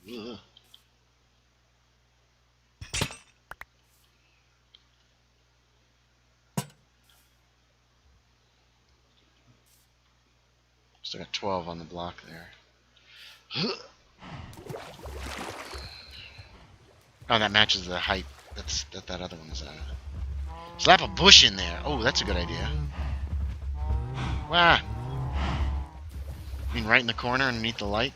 Ugh. Still got 12 on the block there. Oh, that matches the height that other one is at. Slap a bush in there. Oh, that's a good idea. Wow. You mean right in the corner underneath the light?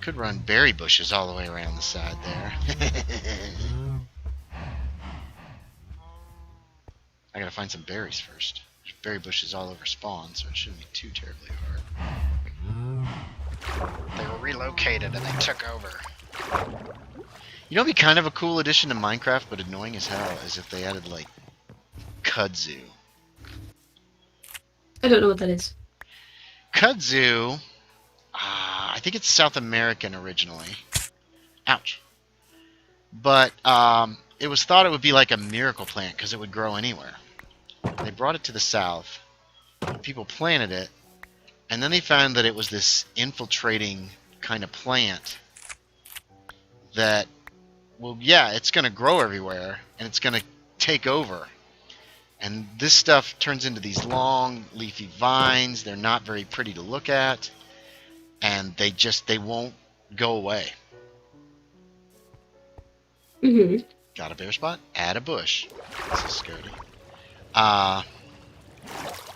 Could run berry bushes all the way around the side there. I gotta find some berries first. There's berry bushes all over spawn, so it shouldn't be too terribly hard. They were relocated and they took over. You know, it'd be kind of a cool addition to Minecraft, but annoying as hell, is if they added, like, kudzu. I don't know what that is. Kudzu, I think it's South American originally. Ouch. But it was thought it would be like a miracle plant because it would grow anywhere. They brought it to the south. People planted it, and then they found that it was this infiltrating kind of plant that, well, yeah, it's going to grow everywhere, and it's going to take over. And this stuff turns into these long, leafy vines. They're not very pretty to look at, and they won't go away. Mm-hmm. Got a bare spot? Add a bush. This is Scoti.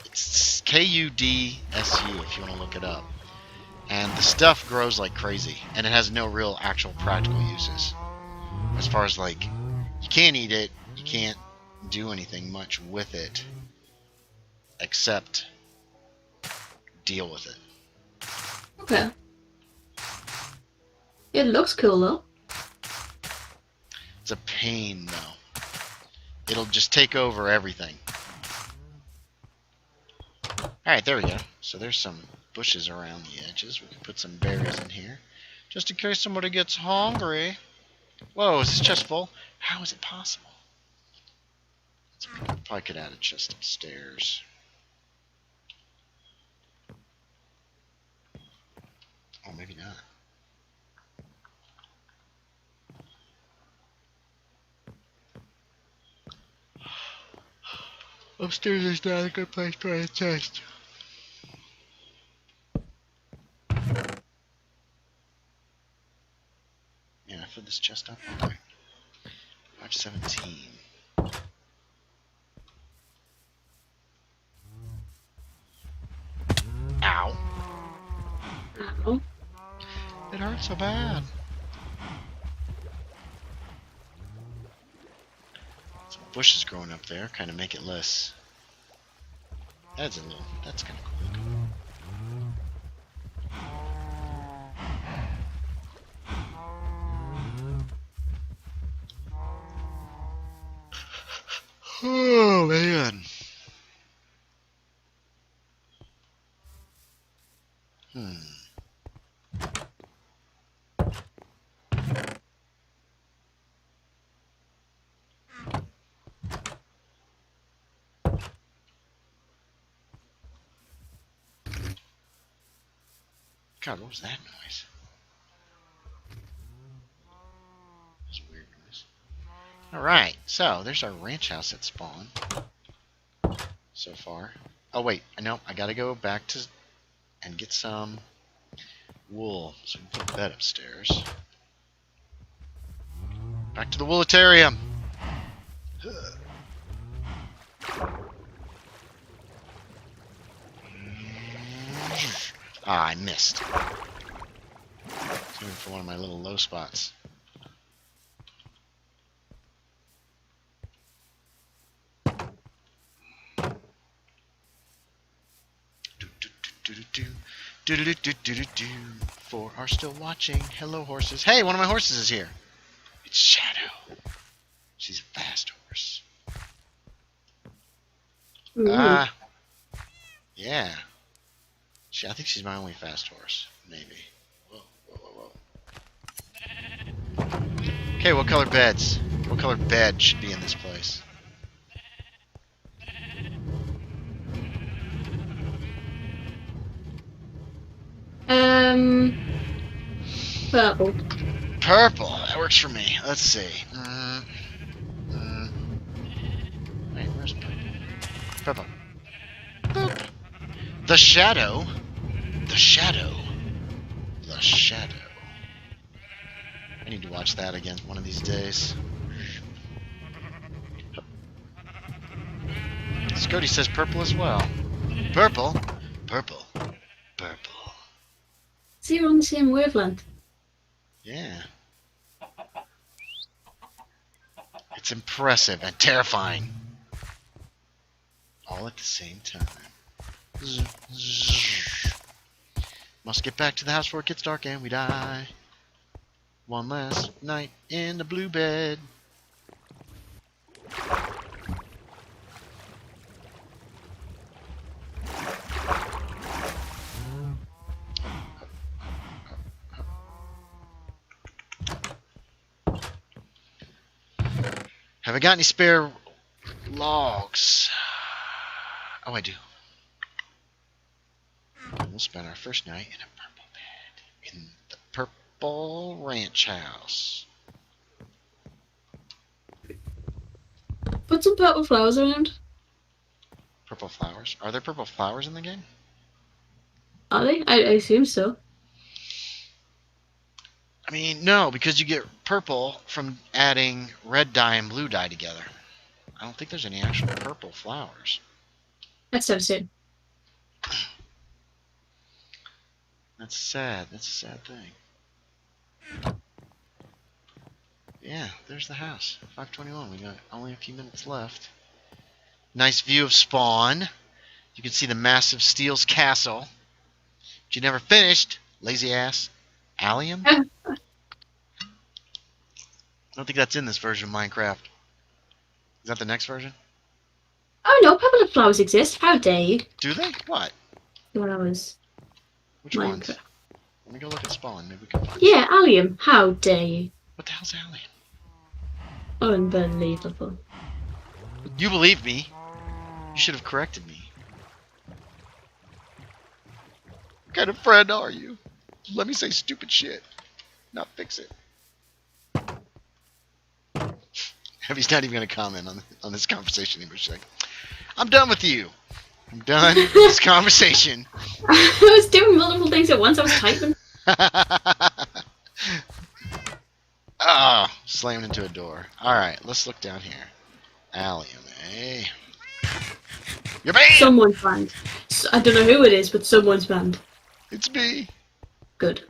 It's Kudsu if you want to look it up. And the stuff grows like crazy, and it has no real actual practical uses. As far as, like, you can't eat it, you can't do anything much with it, except deal with it. Okay. It looks cool, though. It's a pain, though. It'll just take over everything. Alright, there we go. So there's some bushes around the edges. We can put some berries in here, just in case somebody gets hungry. Whoa, is this chest full? How is it possible? Probably could add a chest upstairs. Oh, maybe not. Upstairs is not a good place to add a chest. Yeah, I filled this chest up. Okay. 517. Ow. Ow. It hurts so bad. Some bushes growing up there kind of make it less. That's kind of cool. Oh, man. God, what was that noise? That's a weird noise. Alright, so there's our ranch house at spawn. So far. Oh, wait. No, I gotta go back to and get some wool so we can put a bed upstairs. Back to the woolitarium! Ah, I missed. Looking for one of my little low spots. For are still watching. Hello, horses. Hey, one of my horses is here. It's Shadow. She's a fast horse. Yeah. I think she's my only fast horse. Maybe. Whoa, whoa, whoa. Okay, what color beds? What color bed should be in this place? Purple. Purple. That works for me. Let's see. Wait, where's purple? Purple. Boop. The shadow. The shadow. The shadow. I need to watch that again one of these days. Scoti says purple as well. Purple. Purple. Purple. So you're on the same wavelength. Yeah. It's impressive and terrifying. All at the same time. Must get back to the house before it gets dark and we die. One last night in the blue bed. Have I got any spare logs? Oh, I do. And we'll spend our first night in a purple bed in the purple ranch house. Put some purple flowers around. Purple flowers? Are there purple flowers in the game? Are they? I assume so. I mean, no, because you get purple from adding red dye and blue dye together. I don't think there's any actual purple flowers. That's devastating. That's sad. That's a sad thing. Yeah, there's the house. 5:21. We got only a few minutes left. Nice view of spawn. You can see the massive Steel's castle. But you never finished, lazy ass. Allium? I don't think that's in this version of Minecraft. Is that the next version? Oh no, purple flowers exist. How dare you? Do they? What? Flowers. Which ones? Let me go look at spawn. Maybe we can find Yeah, allium. How dare you? What the hell's allium? Unbelievable. You believe me. You should have corrected me. What kind of friend are you? Let me say stupid shit. Not fix it. Heavy's not even going to comment on this conversation anymore. She's like, I'm done with you. I'm done with this conversation. I was doing multiple things at once. I was typing. Oh, slammed into a door. Alright, let's look down here. Allium, eh? You're banned! Someone's banned. I don't know who it is, but someone's banned. It's me. Good.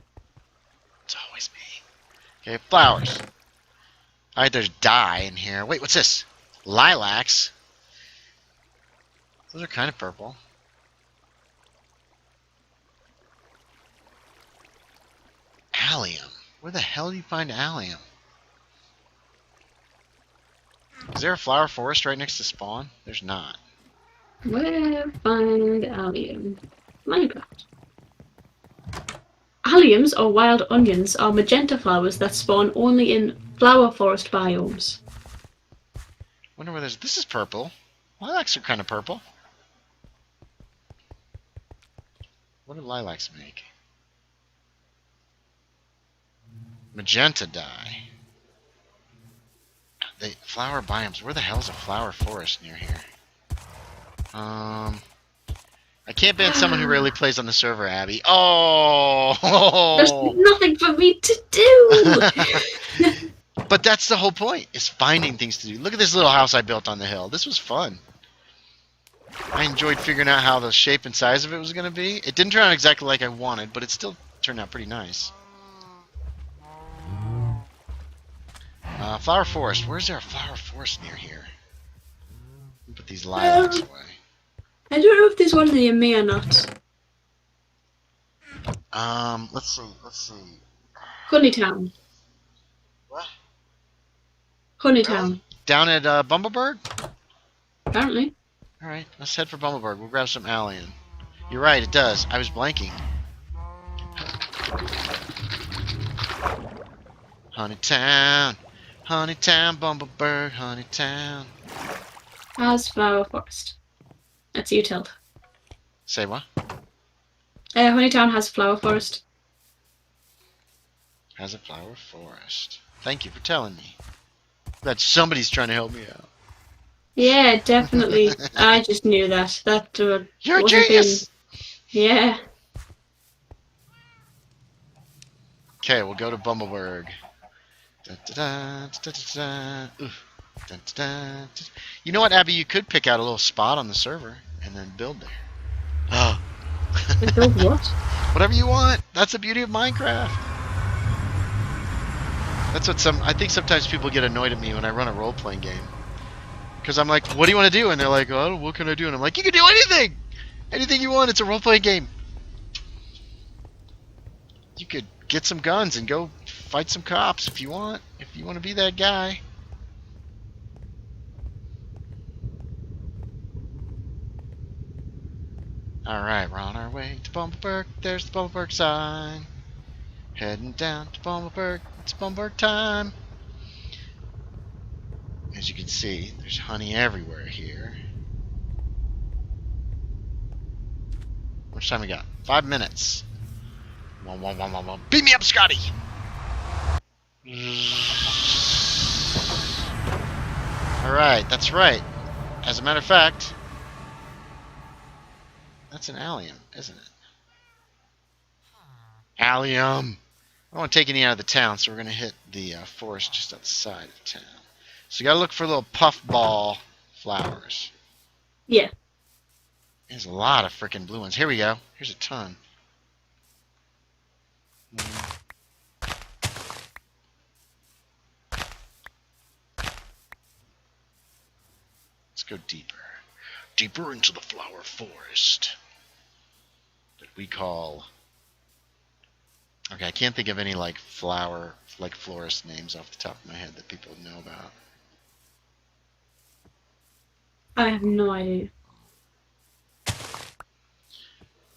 It's always me. Okay, flowers. Alright, there's dye in here. Wait, what's this? Lilacs. Those are kind of purple. Allium. Where the hell do you find allium? Is there a flower forest right next to spawn? There's not. Where find allium? Minecraft. Alliums, or wild onions, are magenta flowers that spawn only in flower forest biomes. Wonder where there's... This is purple. Lilacs are kind of purple. What do lilacs make? Magenta dye. The flower biomes. Where the hell's a flower forest near here? I can't ban someone who rarely plays on the server, Abby. Oh! There's nothing for me to do! But that's the whole point, is finding things to do. Look at this little house I built on the hill. This was fun. I enjoyed figuring out how the shape and size of it was going to be. It didn't turn out exactly like I wanted, but it still turned out pretty nice. Flower forest. Where's there a flower forest near here? Let me put these lilacs away. I don't know if there's one near me or not. Let's see. Honeytown. What? Honeytown. Really? Down at Bumbleberg? Apparently. Alright, let's head for Bumbleberg. We'll grab some allium. You're right, it does. I was blanking. Honeytown. Honeytown, Bumbleberg, Honeytown. Has flower forest. That's you tell. Say what? Honeytown has flower forest. Has a flower forest. Thank you for telling me. That somebody's trying to help me out. Yeah, definitely. I just knew that. That You're a wasn't genius! Yeah. Okay, we'll go to Bumbleberg. Da, da, da, da, da, da. Da, da, da. You know what, Abby? You could pick out a little spot on the server and then build there. Oh. And build what? Whatever you want. That's the beauty of Minecraft. That's what I think sometimes people get annoyed at me when I run a role-playing game. Because I'm like, what do you want to do? And they're like, oh, what can I do? And I'm like, you can do anything! Anything you want. It's a role-playing game. You could get some guns and go fight some cops if you want. If you want to be that guy. Alright, we're on our way to Bumbleberg. There's the Bumbleberg sign. Heading down to Bumbleberg. It's Bumbleberg time. As you can see, there's honey everywhere here. How much time we got? 5 minutes. Beat me up, Scotty! Alright, that's right. As a matter of fact, that's an allium, isn't it? Allium! I don't want to take any out of the town, so we're going to hit the forest just outside of town. So you got to look for little puffball flowers. Yeah. There's a lot of freaking blue ones. Here we go. Here's a ton. Let's go deeper. Deeper into the flower forest. That we call... Okay, I can't think of any like florist names off the top of my head that people know about. I have no idea.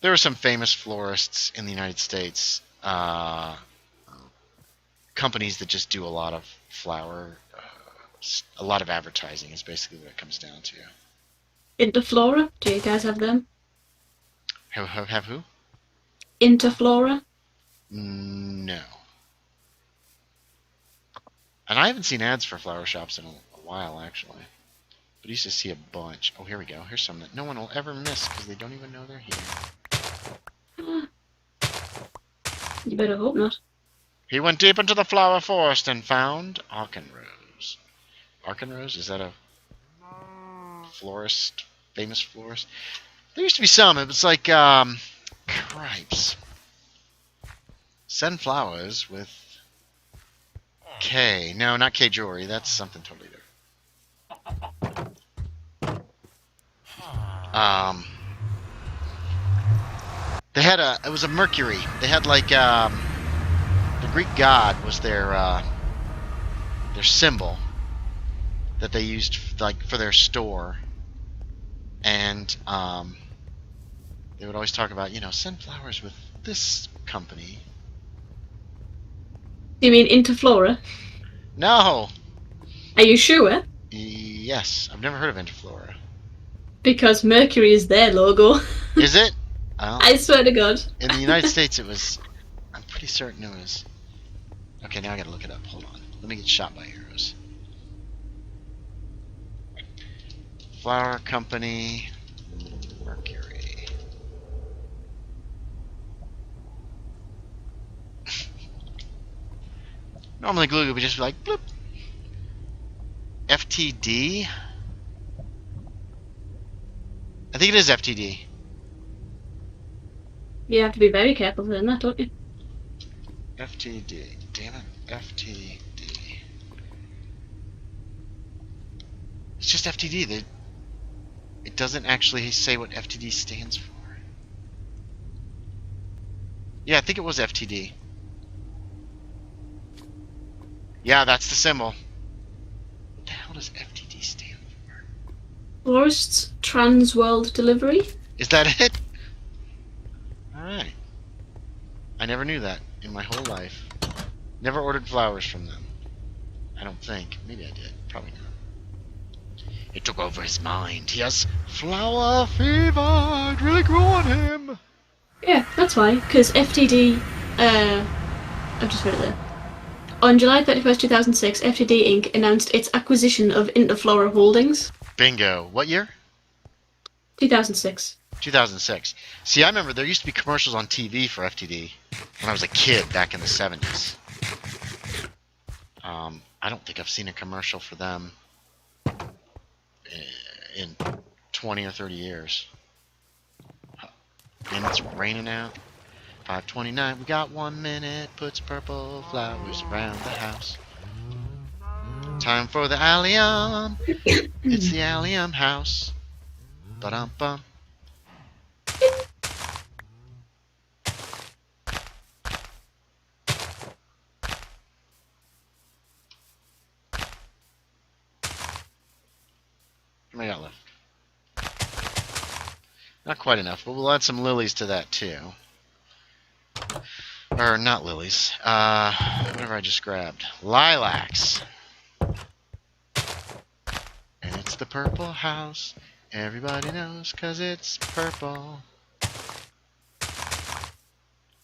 There are some famous florists in the United States. Companies that just do a lot of flower, a lot of advertising is basically what it comes down to. Interflora? Do you guys have them? Have who? Interflora? No. And I haven't seen ads for flower shops in a while, actually. But I used to see a bunch. Oh, here we go. Here's some that no one will ever miss because they don't even know they're here. You better hope not. He went deep into the flower forest and found Arkenrose. Arkenrose? Is that a florist? Famous florist? There used to be some. It was like, cripes. Sunflowers with K. No, not K jewelry. That's something totally different. They had it was a Mercury. They had like, the Greek god was their symbol that they used like for their store. And, they would always talk about, sunflowers with this company. You mean Interflora? No! Are you sure? Yes, I've never heard of Interflora. Because Mercury is their logo. Is it? Well, I swear to God. in the United States it was... I'm pretty certain it was... Okay, now I gotta look it up. Hold on. Let me get shot by arrows. Flower company... Mercury... Normally Google would just be like, bloop. FTD? I think it is FTD. You have to be very careful doing that, don't you? FTD. Damn it. FTD. It's just FTD. It doesn't actually say what FTD stands for. Yeah, I think it was FTD. Yeah, that's the symbol. What the hell does FTD stand for? Florist's Trans World Delivery? Is that it? Alright. I never knew that in my whole life. Never ordered flowers from them. I don't think. Maybe I did. Probably not. It took over his mind. He has flower fever. It really grew on him. Yeah, that's why. Because FTD, I've just read it there. On July 31st, 2006, FTD Inc. announced its acquisition of Interflora Holdings. Bingo. What year? 2006. 2006. See, I remember there used to be commercials on TV for FTD when I was a kid back in the 70s. I don't think I've seen a commercial for them in 20 or 30 years. And it's raining out. 5:29. We got 1 minute. Puts purple flowers around the house. Time for the allium. It's the allium house. Ba-dum-bum. What do I got left? Not quite enough, but we'll add some lilies to that too. Or not lilies. Whatever I just grabbed. Lilacs. And it's the purple house. Everybody knows 'cause it's purple.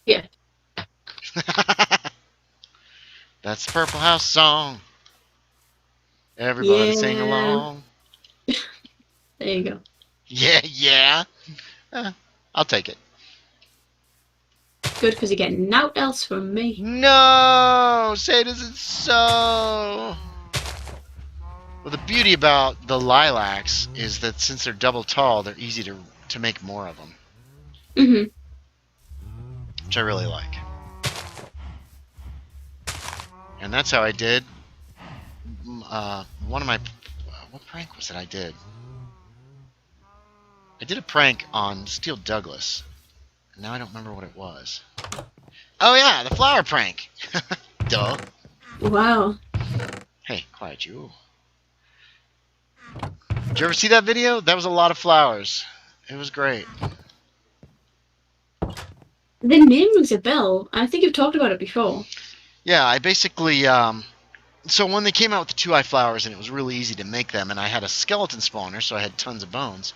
Yeah. That's the Purple House song. Everybody sing along. There you go. Yeah. I'll take it. Good, because you get nought else from me. No! Say it isn't so! Well, the beauty about the lilacs is that since they're double tall, they're easy to make more of them. Mm-hmm. Which I really like. And that's how I did one of my... what prank was it I did? I did a prank on Steel Douglas. And now I don't remember what it was. Oh yeah, the flower prank! Duh. Wow. Hey, quiet you. Did you ever see that video? That was a lot of flowers. It was great. The name rings a bell. I think you've talked about it before. Yeah, I basically... so when they came out with the 2-eye flowers, and it was really easy to make them, and I had a skeleton spawner, so I had tons of bones.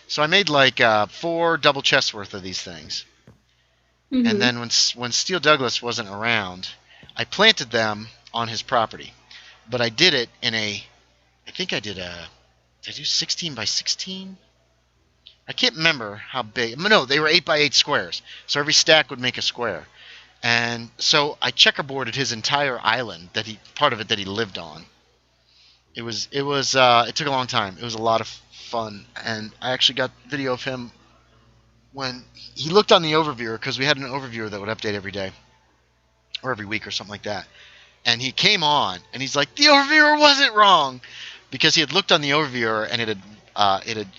So I made like 4 double chests worth of these things. Mm-hmm. And then when Steel Douglas wasn't around, I planted them on his property. But I did it in a... I think I did a... Did I do 16 by 16? I can't remember how big... No, they were 8 by 8 squares. So every stack would make a square. And so I checkerboarded his entire island, part of it that he lived on. It took a long time. It was a lot of fun. And I actually got video of him when he looked on the overviewer, because we had an overviewer that would update every day. Or every week or something like that. And he came on, and he's like, the overviewer wasn't wrong! Because he had looked on the overviewer, and it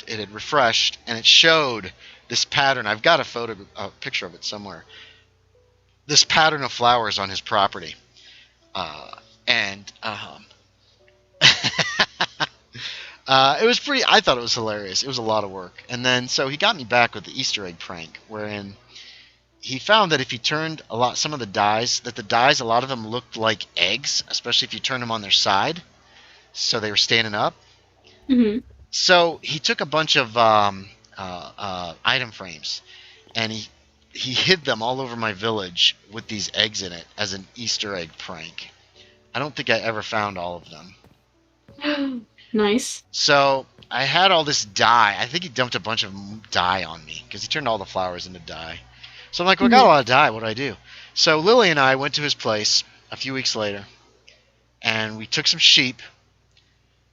had refreshed, and it showed this pattern. I've got a picture of it somewhere. This pattern of flowers on his property. It was pretty... I thought it was hilarious. It was a lot of work. And then, so he got me back with the Easter egg prank, wherein he found that if you turned some of the dyes, a lot of them looked like eggs, especially if you turned them on their side, so they were standing up. Mm-hmm. So he took a bunch of item frames, and he hid them all over my village with these eggs in it as an Easter egg prank. I don't think I ever found all of them. Nice. So I had all this dye. I think he dumped a bunch of dye on me because he turned all the flowers into dye. So I'm like, well, I got a lot of dye. What do I do? So Lily and I went to his place a few weeks later, and we took some sheep,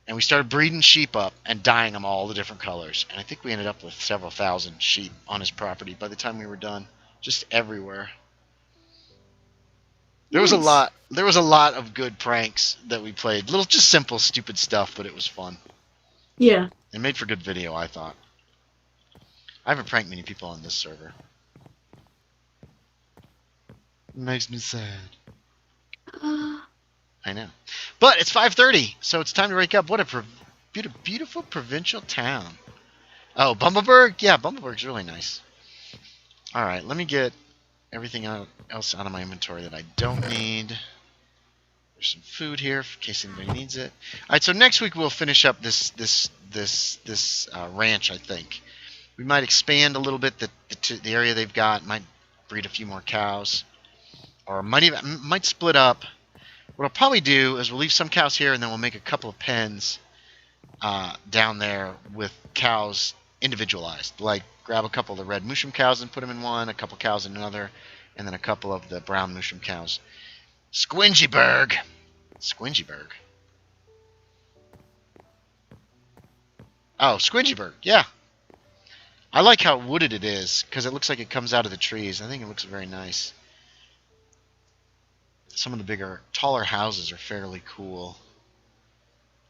and we started breeding sheep up and dyeing them all the different colors. And I think we ended up with several thousand sheep on his property by the time we were done, just everywhere. There was a lot. There was a lot of good pranks that we played. Little, just simple, stupid stuff, but it was fun. Yeah. It made for good video, I thought. I haven't pranked many people on this server. It makes me sad. I know. But it's 5:30, so it's time to wake up. What a beautiful provincial town. Oh, Bumbleberg? Yeah, Bumbleberg's really nice. Alright, let me get everything else out of my inventory that I don't need. There's some food here in case anybody needs it. All right, so next week we'll finish up this ranch. I think we might expand a little bit the area they've got. Might breed a few more cows, or might split up. What I'll probably do is we'll leave some cows here, and then we'll make a couple of pens down there with cows individualized. Like grab a couple of the red Mushroom cows and put them in one, a couple cows in another, and then a couple of the brown Mushroom cows. Squingyburg. Squingyburg. Oh, Squingyburg. Yeah. I like how wooded it is because it looks like it comes out of the trees. I think it looks very nice. Some of the bigger, taller houses are fairly cool.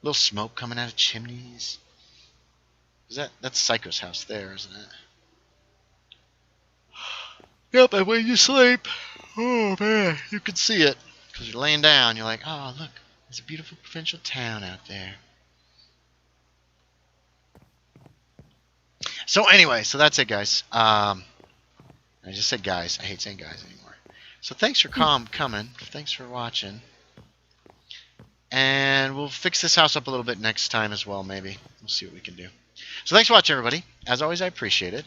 Little smoke coming out of chimneys. That's Psycho's house there, isn't it? Yep, and when you sleep, oh man, you can see it. Because you're laying down, you're like, oh, look, there's a beautiful provincial town out there. So anyway, so that's it, guys. I just said guys. I hate saying guys anymore. So thanks for coming. Thanks for watching. And we'll fix this house up a little bit next time as well, maybe. We'll see what we can do. So thanks for watching, everybody. As always, I appreciate it.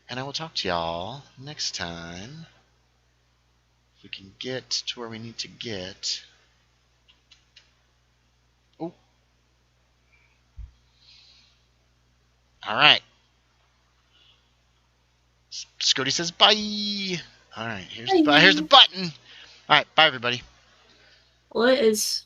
And I will talk to y'all next time. If we can get to where we need to get. Oh. All right. Scoti says bye. All right. Here's the button. All right. Bye, everybody. What is